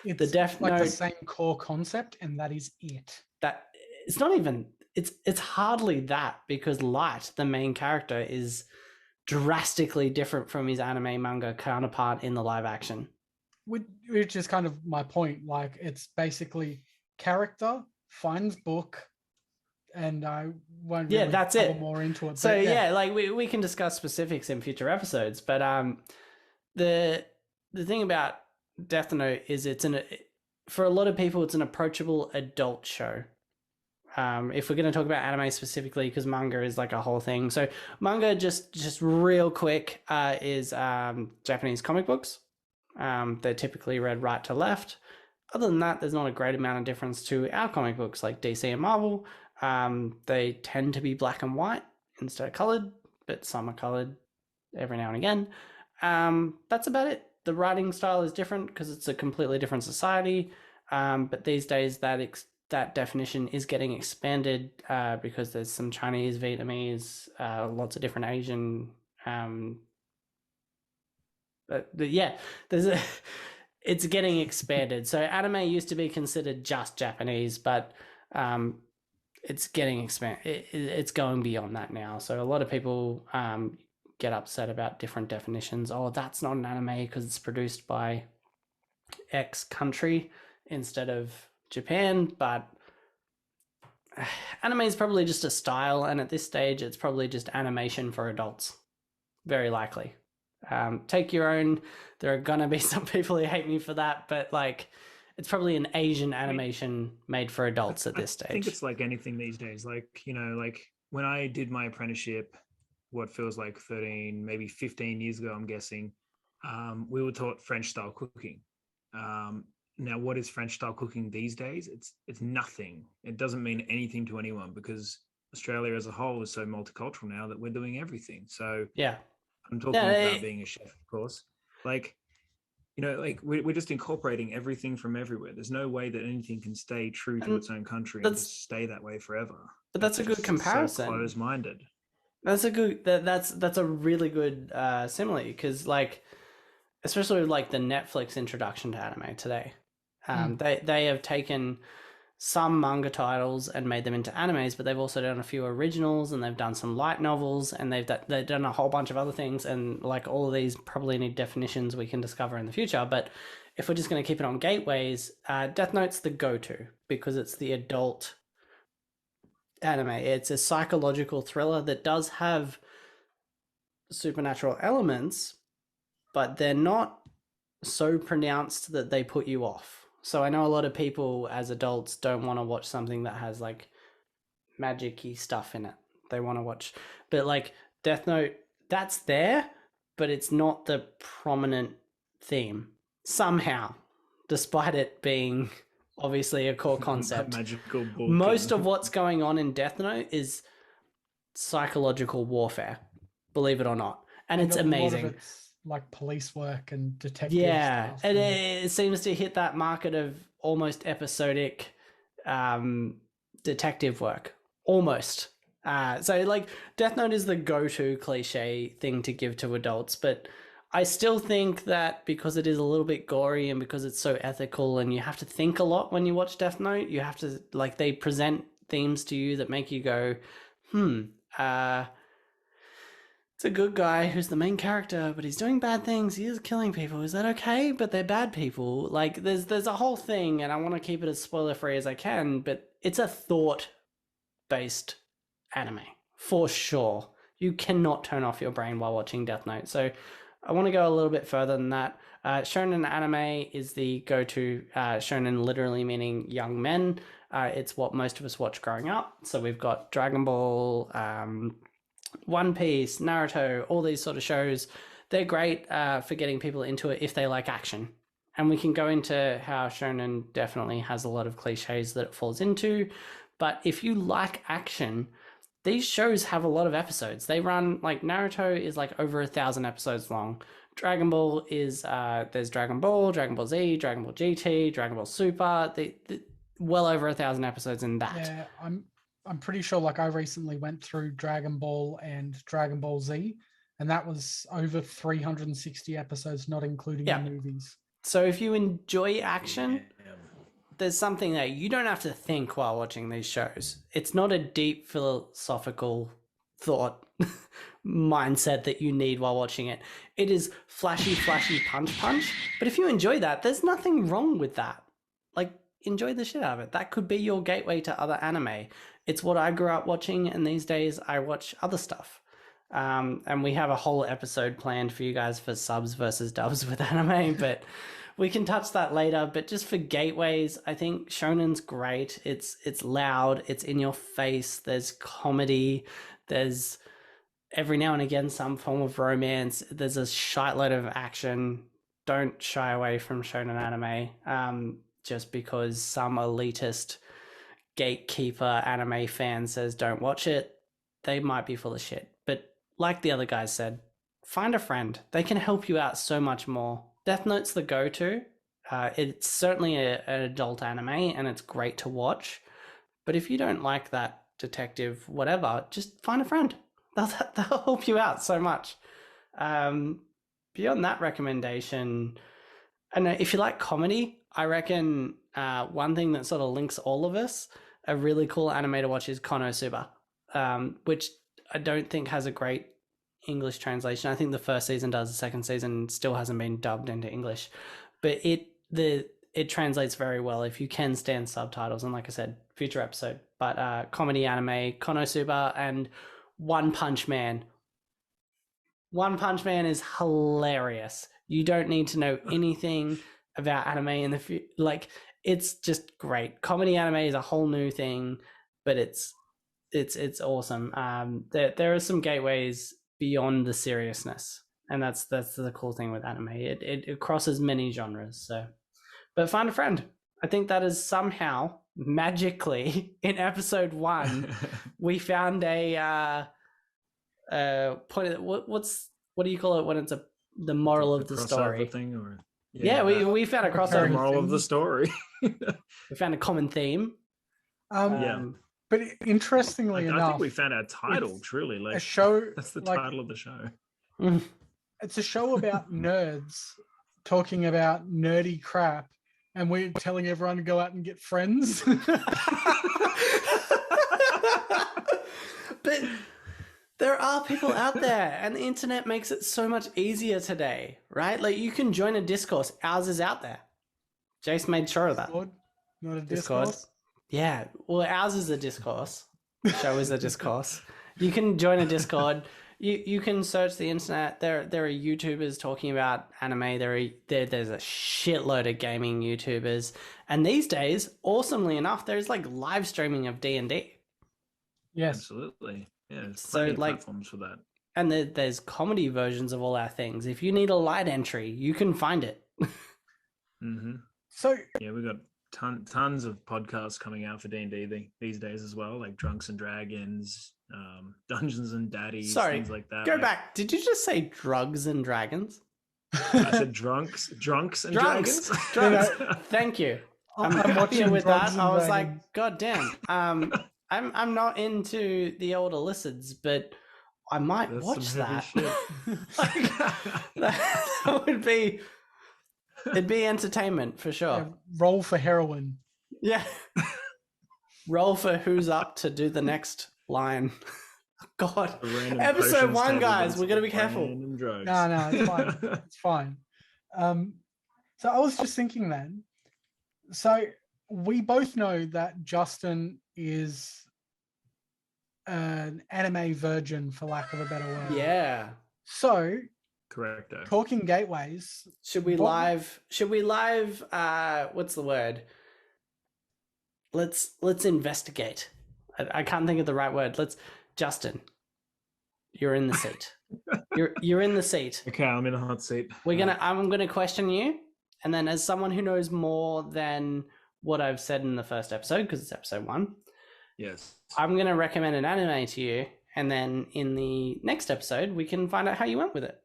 It's the Death like Note, the same core concept, and that is it. that it's not even it's hardly that, because Light, the main character, is drastically different from his anime manga counterpart in the live action. Which is kind of my point. Like, it's basically character finds book, and I won't really that's go it. more into it. So but yeah, like we can discuss specifics in future episodes, but the thing about Death Note is for a lot of people it's an approachable adult show. If we're going to talk about anime specifically, because manga is like a whole thing. So manga, just real quick, is Japanese comic books. They're typically read right to left. Other than that, there's not a great amount of difference to our comic books like DC and Marvel. They tend to be black and white instead of colored, but some are colored every now and again. That's about it. The writing style is different because it's a completely different society. But these days that that definition is getting expanded because there's some Chinese, Vietnamese, lots of different Asian. But yeah, it's getting expanded. So anime used to be considered just Japanese, but it's getting expanded. It's going beyond that now. So a lot of people get upset about different definitions. Oh, that's not an anime because it's produced by X country instead of Japan, but anime is probably just a style, and at this stage it's probably just animation for adults, very likely. Take your own. There are gonna be some people who hate me for that, but like it's probably an Asian animation made for adults at this stage. I think it's like anything these days. Like, you know, like when I did my apprenticeship, what feels like 13, maybe 15 years ago, I'm guessing, we were taught French style cooking. Now, what is French style cooking these days? It's nothing. It doesn't mean anything to anyone because Australia as a whole is so multicultural now that we're doing everything. So yeah, I'm talking about being a chef, of course. Like, you know, like we're just incorporating everything from everywhere. There's no way that anything can stay true to its own country and just stay that way forever. But that's a good comparison. So close-minded. That's a really good simile because like, especially with like the Netflix introduction to anime today, they have taken some manga titles and made them into animes, but they've also done a few originals and they've done some light novels and they've done a whole bunch of other things, and like all of these probably need definitions we can discover in the future. But if we're just going to keep it on gateways, Death Note's the go-to because it's the adult anime. It's a psychological thriller that does have supernatural elements, but they're not so pronounced that they put you off. So I know a lot of people as adults don't want to watch something that has like magic-y stuff in it. They want to watch, but like Death Note, that's there, but it's not the prominent theme somehow, despite it being obviously a core concept. Magical Most of what's going on in Death Note is psychological warfare, believe it or not. And it's amazing. It's like police work and detective stuff. And and it seems to hit that market of almost episodic detective work. Almost. So like Death Note is the go-to cliche thing to give to adults, but I still think that because it is a little bit gory and because it's so ethical and you have to think a lot when you watch Death Note, you have to, like, they present themes to you that make you go, it's a good guy who's the main character, but he's doing bad things. He is killing people. Is that okay? But they're bad people. Like, there's a whole thing, and I want to keep it as spoiler-free as I can, but it's a thought-based anime, for sure. You cannot turn off your brain while watching Death Note. So I want to go a little bit further than that. Shonen anime is the go-to, shonen literally meaning young men. It's what most of us watch growing up. So we've got Dragon Ball, One Piece, Naruto, all these sort of shows. They're great for getting people into it if they like action. And we can go into how shonen definitely has a lot of cliches that it falls into. But if you like action, these shows have a lot of episodes. They run, like, Naruto is like over 1,000 episodes long. Dragon Ball is, there's Dragon Ball Z, Dragon Ball GT, Dragon Ball Super. Well over 1,000 episodes in that. Yeah, I'm pretty sure, like, I recently went through Dragon Ball and Dragon Ball Z, and that was over 360 episodes, not including the movies. So if you enjoy action, there's something that you don't have to think while watching these shows. It's not a deep philosophical thought mindset that you need while watching it. It is flashy, punch. But if you enjoy that, there's nothing wrong with that. Like, enjoy the shit out of it. That could be your gateway to other anime. It's what I grew up watching, and these days I watch other stuff. And we have a whole episode planned for you guys for subs versus dubs with anime, but we can touch that later. But just for gateways, I think shonen's great. It's loud, it's in your face, there's comedy, there's every now and again some form of romance, there's a shitload of action. Don't shy away from shonen anime just because some elitist gatekeeper anime fan says don't watch it. They might be full of shit. But like the other guys said, find a friend. They can help you out so much more. Death Note's the go-to. It's certainly an adult anime, and it's great to watch. But if you don't like that detective, whatever, just find a friend. They'll help you out so much. Beyond that recommendation, I know if you like comedy, I reckon one thing that sort of links all of us, a really cool anime to watch is Konosuba, which I don't think has a great English translation. I think the first season does, the second season still hasn't been dubbed into English, but it translates very well if you can stand subtitles. And like I said, future episode, but comedy anime, Konosuba and One Punch Man. One Punch Man is hilarious. You don't need to know anything about anime in the future. Like, it's just great. Comedy anime is a whole new thing, but it's awesome. There are some gateways beyond the seriousness, and that's the cool thing with anime. It crosses many genres. So, but find a friend. I think that is somehow magically in episode 1 we found a point. What do you call it when it's the moral of the story thing, or we found a crossover. The moral of the story. We found a common theme. But interestingly enough, I think we found our title. Truly, like a show. That's the like, title of the show. It's a show about nerds talking about nerdy crap, and we're telling everyone to go out and get friends. But there are people out there, and the internet makes it so much easier today, right? Like, you can join a Discourse. Ours is out there. Jace made sure of that. Not a Discourse. Yeah, well, ours is a Discourse. The show is a Discourse. You can join a Discord. You can search the internet. There are YouTubers talking about anime. There's a shitload of gaming YouTubers, and these days, awesomely enough, there's like live streaming of D&D. Yes, Absolutely. Yeah, there's So, plenty of like- platforms for that. And there's comedy versions of all our things. If you need a light entry, you can find it. Mm-hmm. So Yeah, we've got tons of podcasts coming out for D&D these days as well, like Drunks and Dragons, Dungeons and Daddies, Sorry, things like that. go Like, back. Did you just say drugs and dragons? I said drunks and Drunks. dragons. Drunks. Thank you. I'm happy watching in with Drugs that. and I was Dragons. like, God damn. I'm not into the old illicits, but I might That's watch some that. heavy shit. Like, that would be. It'd be entertainment for sure. yeah, roll for heroin. Yeah. Roll for who's up to do the next line. God. A random Episode potions 1, table guys. that's We're gonna be careful. random drugs. No, it's fine. It's fine. So I was just thinking then. So we both know that Justin is an anime virgin, for lack of a better word. Yeah. So Correcto. talking gateways. Should we What- live what's the word? Let's investigate. I can't think of the right word. Justin, you're in the seat. You're in the seat. Okay, I'm in a hot seat. I'm gonna question you, and then as someone who knows more than what I've said in the first episode, because it's episode 1, Yes. I'm gonna recommend an anime to you, and then in the next episode we can find out how you went with it.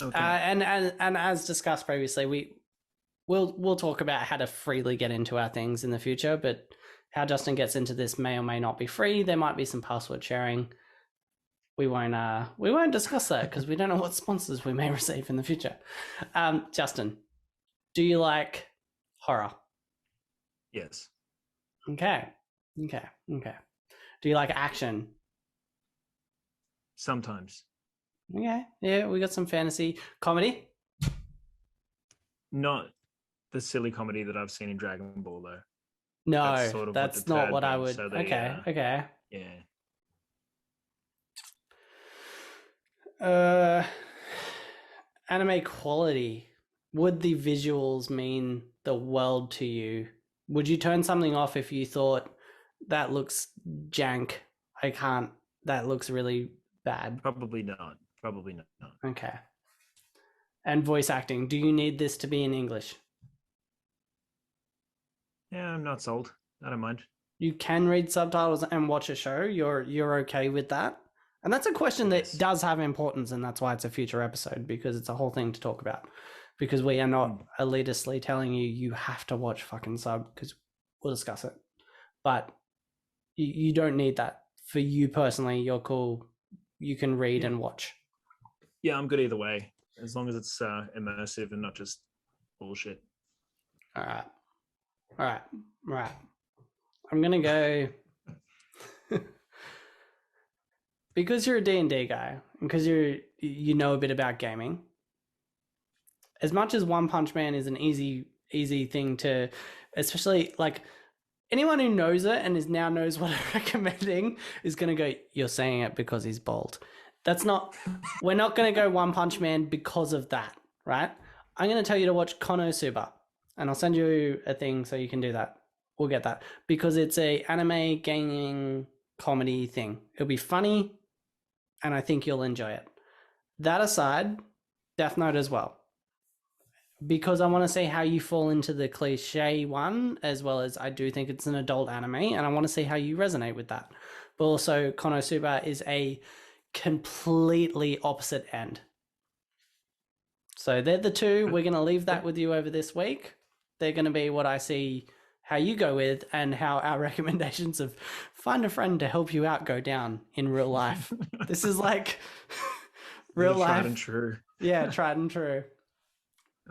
Okay. And as discussed previously, we'll talk about how to freely get into our things in the future, but how Justin gets into this may or may not be free. There might be some password sharing. We won't discuss that because we don't know what sponsors we may receive in the future. Justin, do you like horror? Yes. Okay. Do you like action? Sometimes. Okay. Yeah, we got some fantasy comedy. Not the silly comedy that I've seen in Dragon Ball, though. No, That's sort of that's what the not third what I thing, would. so Okay. Yeah. Anime quality. Would the visuals mean the world to you? Would you turn something off if you thought that looks jank? That looks really bad. Probably not. Okay. And voice acting. Do you need this to be in English? Yeah, I'm not sold. I don't mind. You can read subtitles and watch a show. You're okay with that? And that's a question that Yes. does have importance, and that's why it's a future episode, because it's a whole thing to talk about. because we are not elitistly telling you have to watch fucking sub, because we'll discuss it. But you don't need that. For you personally, you're cool. You can read and watch. Yeah, I'm good either way, as long as it's immersive and not just bullshit. All right. I'm gonna go because you're a D&D guy, and because you know a bit about gaming. As much as One Punch Man is an easy thing to, especially like anyone who knows it and now knows what I'm recommending is gonna go, you're saying it because he's bald. That's not. We're not gonna go One Punch Man because of that, right? I'm gonna tell you to watch Konosuba, and I'll send you a thing so you can do that. We'll get that because it's a anime gaming comedy thing. It'll be funny, and I think you'll enjoy it. That aside, Death Note as well, because I want to see how you fall into the cliche one, as well as I do think it's an adult anime, and I want to see how you resonate with that. But also, Konosuba is a completely opposite end. So they're the two. We're going to leave that with you over this week. They're going to be what I see how you go with, and how our recommendations of find a friend to help you out go down in real life. This is like real life. Tried and true. Yeah, tried and true.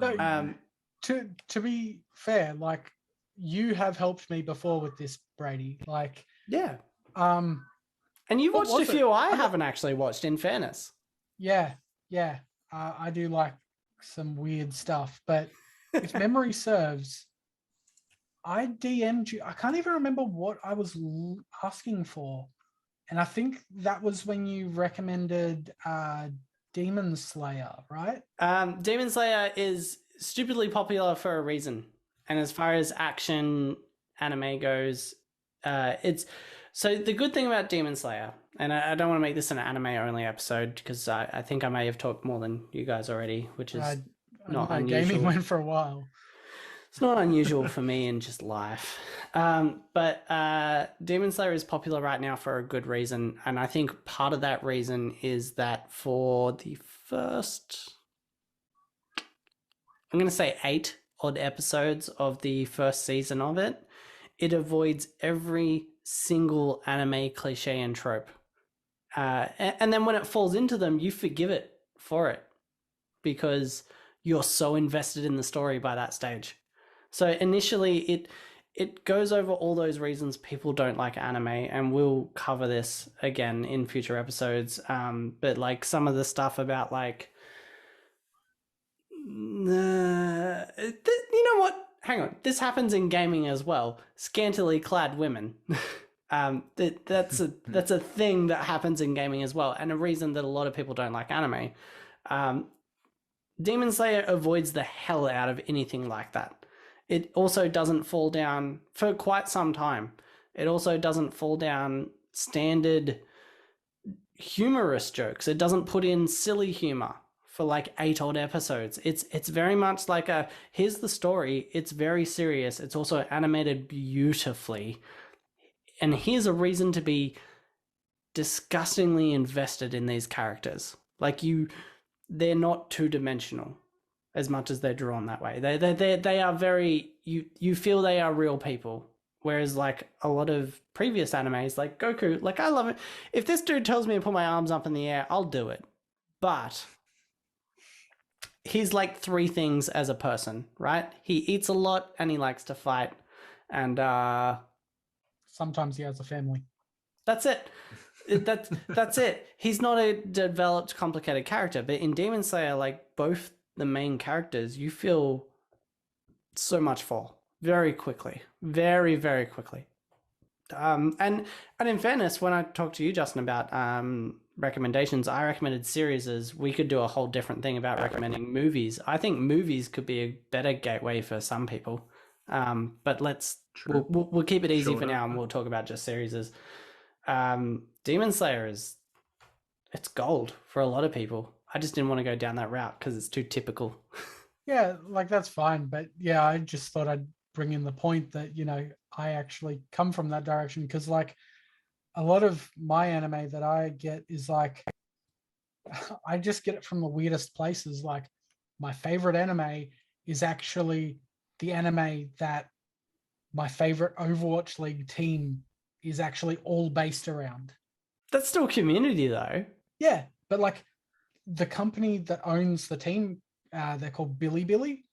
No, to be fair, like you have helped me before with this, Brady. Like, yeah. And you've what watched a was few it? I haven't actually watched, in fairness. Yeah. I do like some weird stuff, but if memory serves, I DM'd you. I can't even remember what I was asking for, and I think that was when you recommended Demon Slayer, right? Demon Slayer is stupidly popular for a reason, and as far as action anime goes, it's so the good thing about Demon Slayer, and I don't want to make this an anime only episode because I think I may have talked more than you guys already, which is I not know, unusual. gaming went for a while. It's not unusual for me in just life. But Demon Slayer is popular right now for a good reason. And I think part of that reason is that for the first, I'm going to say 8 odd episodes of the first season of it, it avoids every single anime cliche and trope. And then when it falls into them, you forgive it for it because you're so invested in the story by that stage. So initially, it goes over all those reasons people don't like anime, and we'll cover this again in future episodes. But like some of the stuff about like, you know what? Hang on, this happens in gaming as well. Scantily clad women. That's a thing that happens in gaming as well, and a reason that a lot of people don't like anime. Demon Slayer avoids the hell out of anything like that. It also doesn't fall down for quite some time. It also doesn't fall down standard humorous jokes. It doesn't put in silly humor for like 8 odd episodes. It's very much like a here's the story. It's very serious. It's also animated beautifully. And here's a reason to be disgustingly invested in these characters. Like they're not two-dimensional as much as they're drawn that way. They are very, you feel they are real people. Whereas like a lot of previous animes, like Goku, like I love it. If this dude tells me to put my arms up in the air, I'll do it. But he's like 3 things as a person, right? He eats a lot and he likes to fight. And Sometimes he has a family. that's it. That's it. He's not a developed, complicated character. But in Demon Slayer, like both the main characters, you feel so much for very quickly, very, very quickly. And in fairness, when I talked to you, Justin, about recommendations, I recommended series as we could do a whole different thing about recommending movies. I think movies could be a better gateway for some people. But we'll keep it easy for now, and we'll talk about just series. Demon Slayer it's gold for a lot of people. I just didn't want to go down that route because it's too typical. Yeah, like that's fine. But yeah, I just thought I'd bring in the point that, you know, I actually come from that direction because like a lot of my anime that I get is like, I just get it from the weirdest places. Like my favorite anime is actually the anime that my favorite Overwatch League team is actually all based around. That's still community though. Yeah, but like the company that owns the team, they're called Bilibili.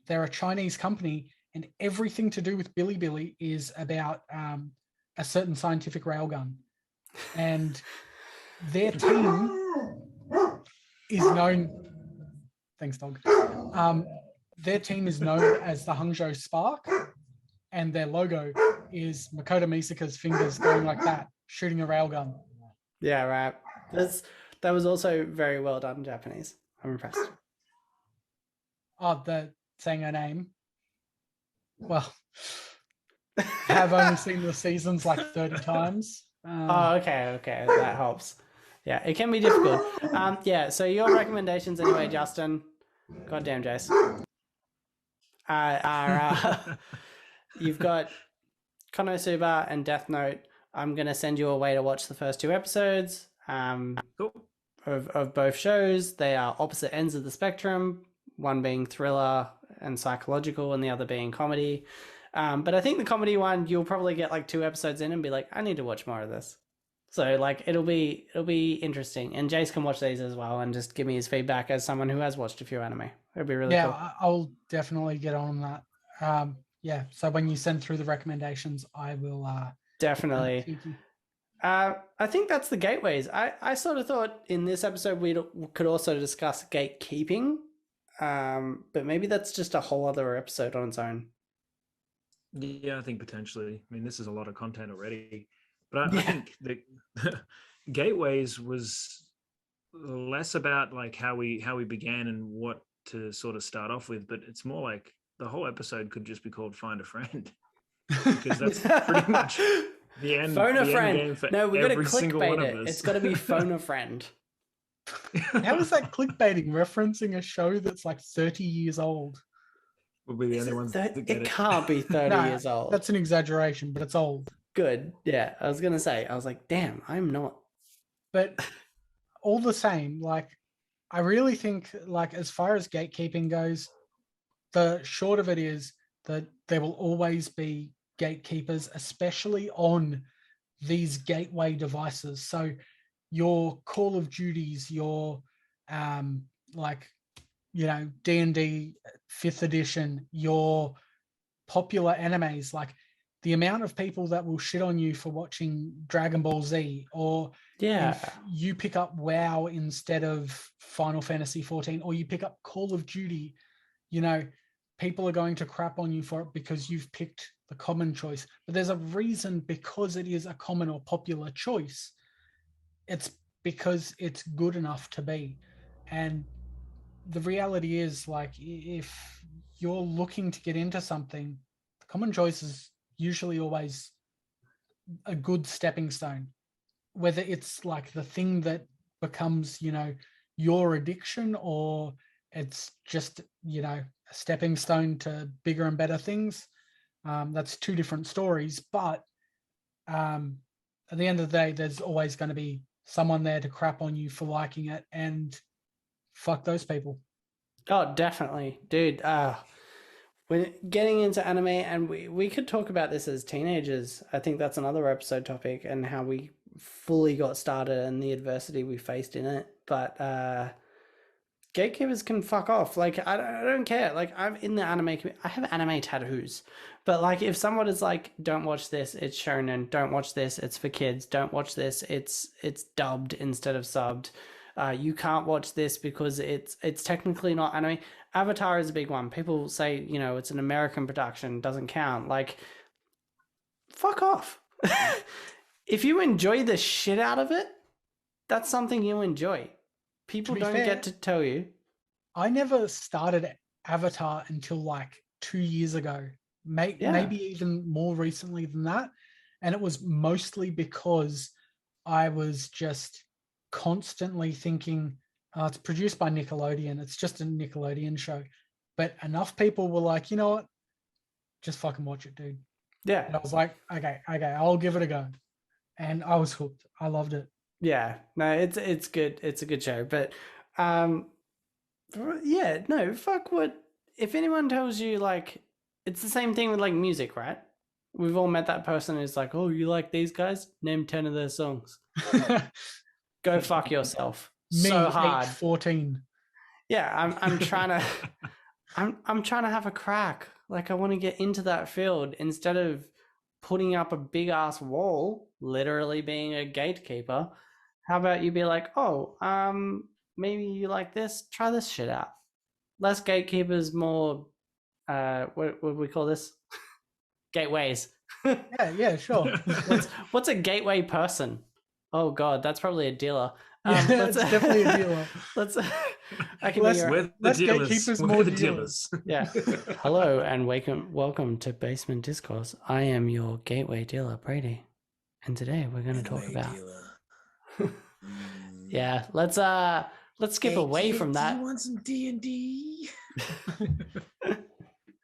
They're a Chinese company, and everything to do with Bilibili is about a certain scientific railgun. And their team is known. Thanks, dog. Their team is known as the Hangzhou Spark, and their logo is Makoto Misaka's fingers going like that, shooting a railgun. Yeah, right. That was also very well done, Japanese. I'm impressed. Oh, the saying her name. Well, I have only seen the seasons like 30 times. Oh, okay, that helps. Yeah, it can be difficult. Yeah, so your recommendations anyway, Justin. Goddamn, Jace. You've got Konosuba and Death Note. I'm gonna send you a way to watch the first 2 episodes Cool. of both shows. They are opposite ends of the spectrum, one being thriller and psychological and the other being comedy. But I think the comedy one, you'll probably get like 2 episodes in and be like, I need to watch more of this. So like it'll be interesting. And Jace can watch these as well and just give me his feedback as someone who has watched a few anime. It'd be really cool. Yeah, I'll definitely get on that. Yeah, so when you send through the recommendations, I will Definitely. I think that's the gateways. I sort of thought in this episode we could also discuss gatekeeping, but maybe that's just a whole other episode on its own. Yeah, I think potentially. I mean, this is a lot of content already, but I think the gateways was less about like how we began and what to sort of start off with, but it's more like the whole episode could just be called "Find a Friend," because that's pretty much the end. Phone a the friend. End game for No, we're gonna every single one clickbait of it. us. It's got to be phone a friend. How is that clickbaiting, referencing a show that's like 30 years old? We'll be the only ones that get It it. can't be 30 No, years old. That's an exaggeration, but it's old. Good. Yeah, I was gonna say. I was like, damn, I'm not. But all the same, like I really think, like as far as gatekeeping goes, the short of it is that there will always be gatekeepers, especially on these gateway devices. So your Call of Duties, your like D&D 5th edition, your popular animes, like the amount of people that will shit on you for watching Dragon Ball Z, or if you pick up WoW instead of Final Fantasy 14, or you pick up Call of Duty, people are going to crap on you for it because you've picked the common choice. But there's a reason, because it is a common or popular choice. It's because it's good enough to be. And the reality is, like, if you're looking to get into something, the common choice is usually always a good stepping stone. Whether it's like the thing that becomes, your addiction, or it's just, a stepping stone to bigger and better things. That's 2 different stories. But at the end of the day, there's always going to be someone there to crap on you for liking it, and fuck those people. Oh, definitely, dude. When getting into anime, and we could talk about this as teenagers. I think that's another episode topic, and how we fully got started and the adversity we faced in it. But gatekeepers can fuck off. Like, I don't care. Like, I'm in the anime community. I have anime tattoos. But like, if someone is like, don't watch this, it's shonen. Don't watch this, it's for kids. Don't watch this, it's dubbed instead of subbed. You can't watch this because it's technically not anime. Avatar is a big one. People say, it's an American production, doesn't count. Like, fuck off. If you enjoy the shit out of it, that's something you enjoy. People don't get to tell you. I never started Avatar until like 2 years ago, maybe even more recently than that. And it was mostly because I was just constantly thinking, it's produced by Nickelodeon. It's just a Nickelodeon show. But enough people were like, you know what? Just fucking watch it, dude. Yeah. And I was like, okay, I'll give it a go. And I was hooked. I loved it. Yeah, no, it's good. It's a good show. But Yeah, no, fuck what. If anyone tells you, like, it's the same thing with, like, music, right? We've all met that person who's like, oh, you like these guys? Name 10 of their songs. Go fuck yourself. Me, So hard. 14. Yeah, I'm trying to I'm trying to have a crack. Like, I want to get into that field instead of putting up a big ass wall, literally being a gatekeeper. How about you be like, oh, maybe you like this? Try this shit out. Less gatekeepers, more what would we call this? Gateways. Yeah, sure. What's a gateway person? Oh god, that's probably a dealer. Yeah, it's definitely a dealer. Let's I can Let's- be your, We're the Let's dealers. gatekeepers We're more the dealers. dealers. yeah. Hello and welcome to Basement Discourse. I am your gateway dealer, Brady, and today we're going to talk about. Yeah, let's skip Hey, away kid, from Do that. you want some D&D?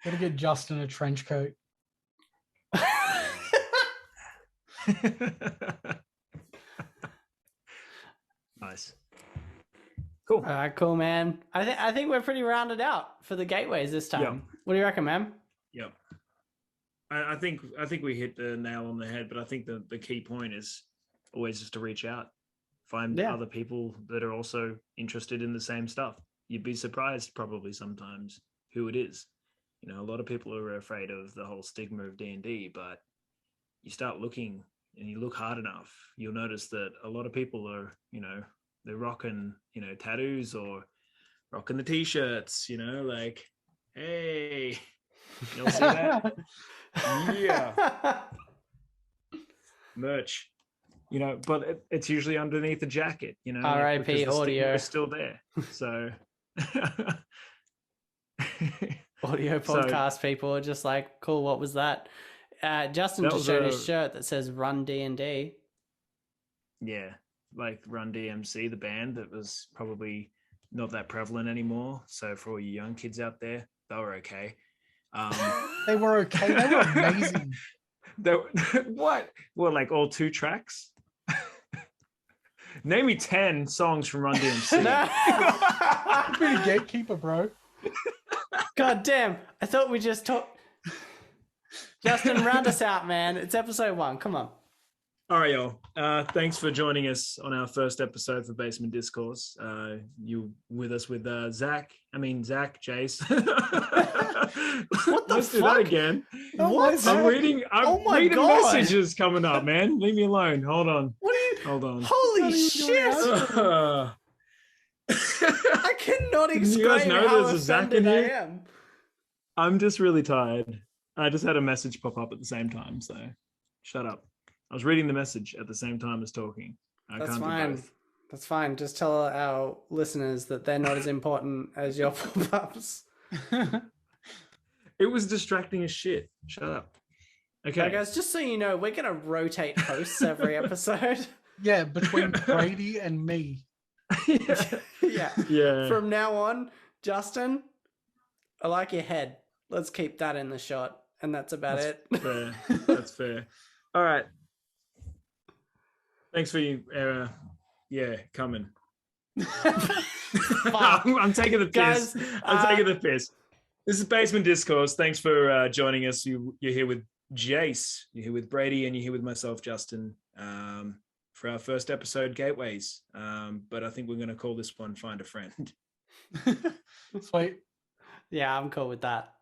Gotta get Justin a trench coat. Nice. Cool. All right, cool, man. I think we're pretty rounded out for the gateways this time. Yeah. What do you reckon, man? Yep. I think we hit the nail on the head, but I think the key point is always just to reach out, find Yeah. other people that are also interested in the same stuff. You'd be surprised probably sometimes who it is. You know, a lot of people are afraid of the whole stigma of D&D, but you start looking and you look hard enough, you'll notice that a lot of people are, you know, they're rocking, you know, tattoos or rocking the t-shirts, you know, like, hey, you'll see that? Yeah. Merch, you know, but it's usually underneath the jacket, you know. R.I.P. because the stigma audio. is still there. So Audio So- podcast people are just like, cool, what was that? Justin That just was showed his a- shirt that says Run D&D. yeah, like Run DMC, the band that was probably not that prevalent anymore. So for all you young kids out there, they were okay. They were okay. They were amazing. What? Well, like all 2 tracks? Name me 10 songs from Run DMC. No. Pretty gatekeeper, bro. God damn. I thought we just talked. Justin, round us out, man. It's episode 1. Come on. All right, y'all. Thanks for joining us on our first episode for Basement Discourse. You with us with Zach, Jace. What the Let's do that fuck? again. What? I'm reading Oh my reading God. messages coming up, man. Leave me alone. Hold on. What are you? Hold on. Holy What are you shit! doing? I cannot You guys explain know how there's a Zach offended in I here? am. I'm just really tired. I just had a message pop up at the same time, so shut up. I was reading the message at the same time as talking. I That's can't do fine. both. That's fine. Just tell our listeners that they're not as important as your pop-ups. It was distracting as shit. Shut up. Okay. Okay, guys, just so you know, we're gonna rotate hosts every episode. Yeah, between Brady and me. Yeah. Yeah. From now on, Justin, I like your head. Let's keep that in the shot, and that's about it. Fair. That's fair. All right. Thanks for you. Coming. I'm taking the piss. Guys, I'm taking the piss. This is Basement Discourse. Thanks for joining us. You're here with Jace. You're here with Brady, and you're here with myself, Justin, for our first episode, Gateways. But I think we're going to call this one "Find a Friend." Sweet. Yeah, I'm cool with that.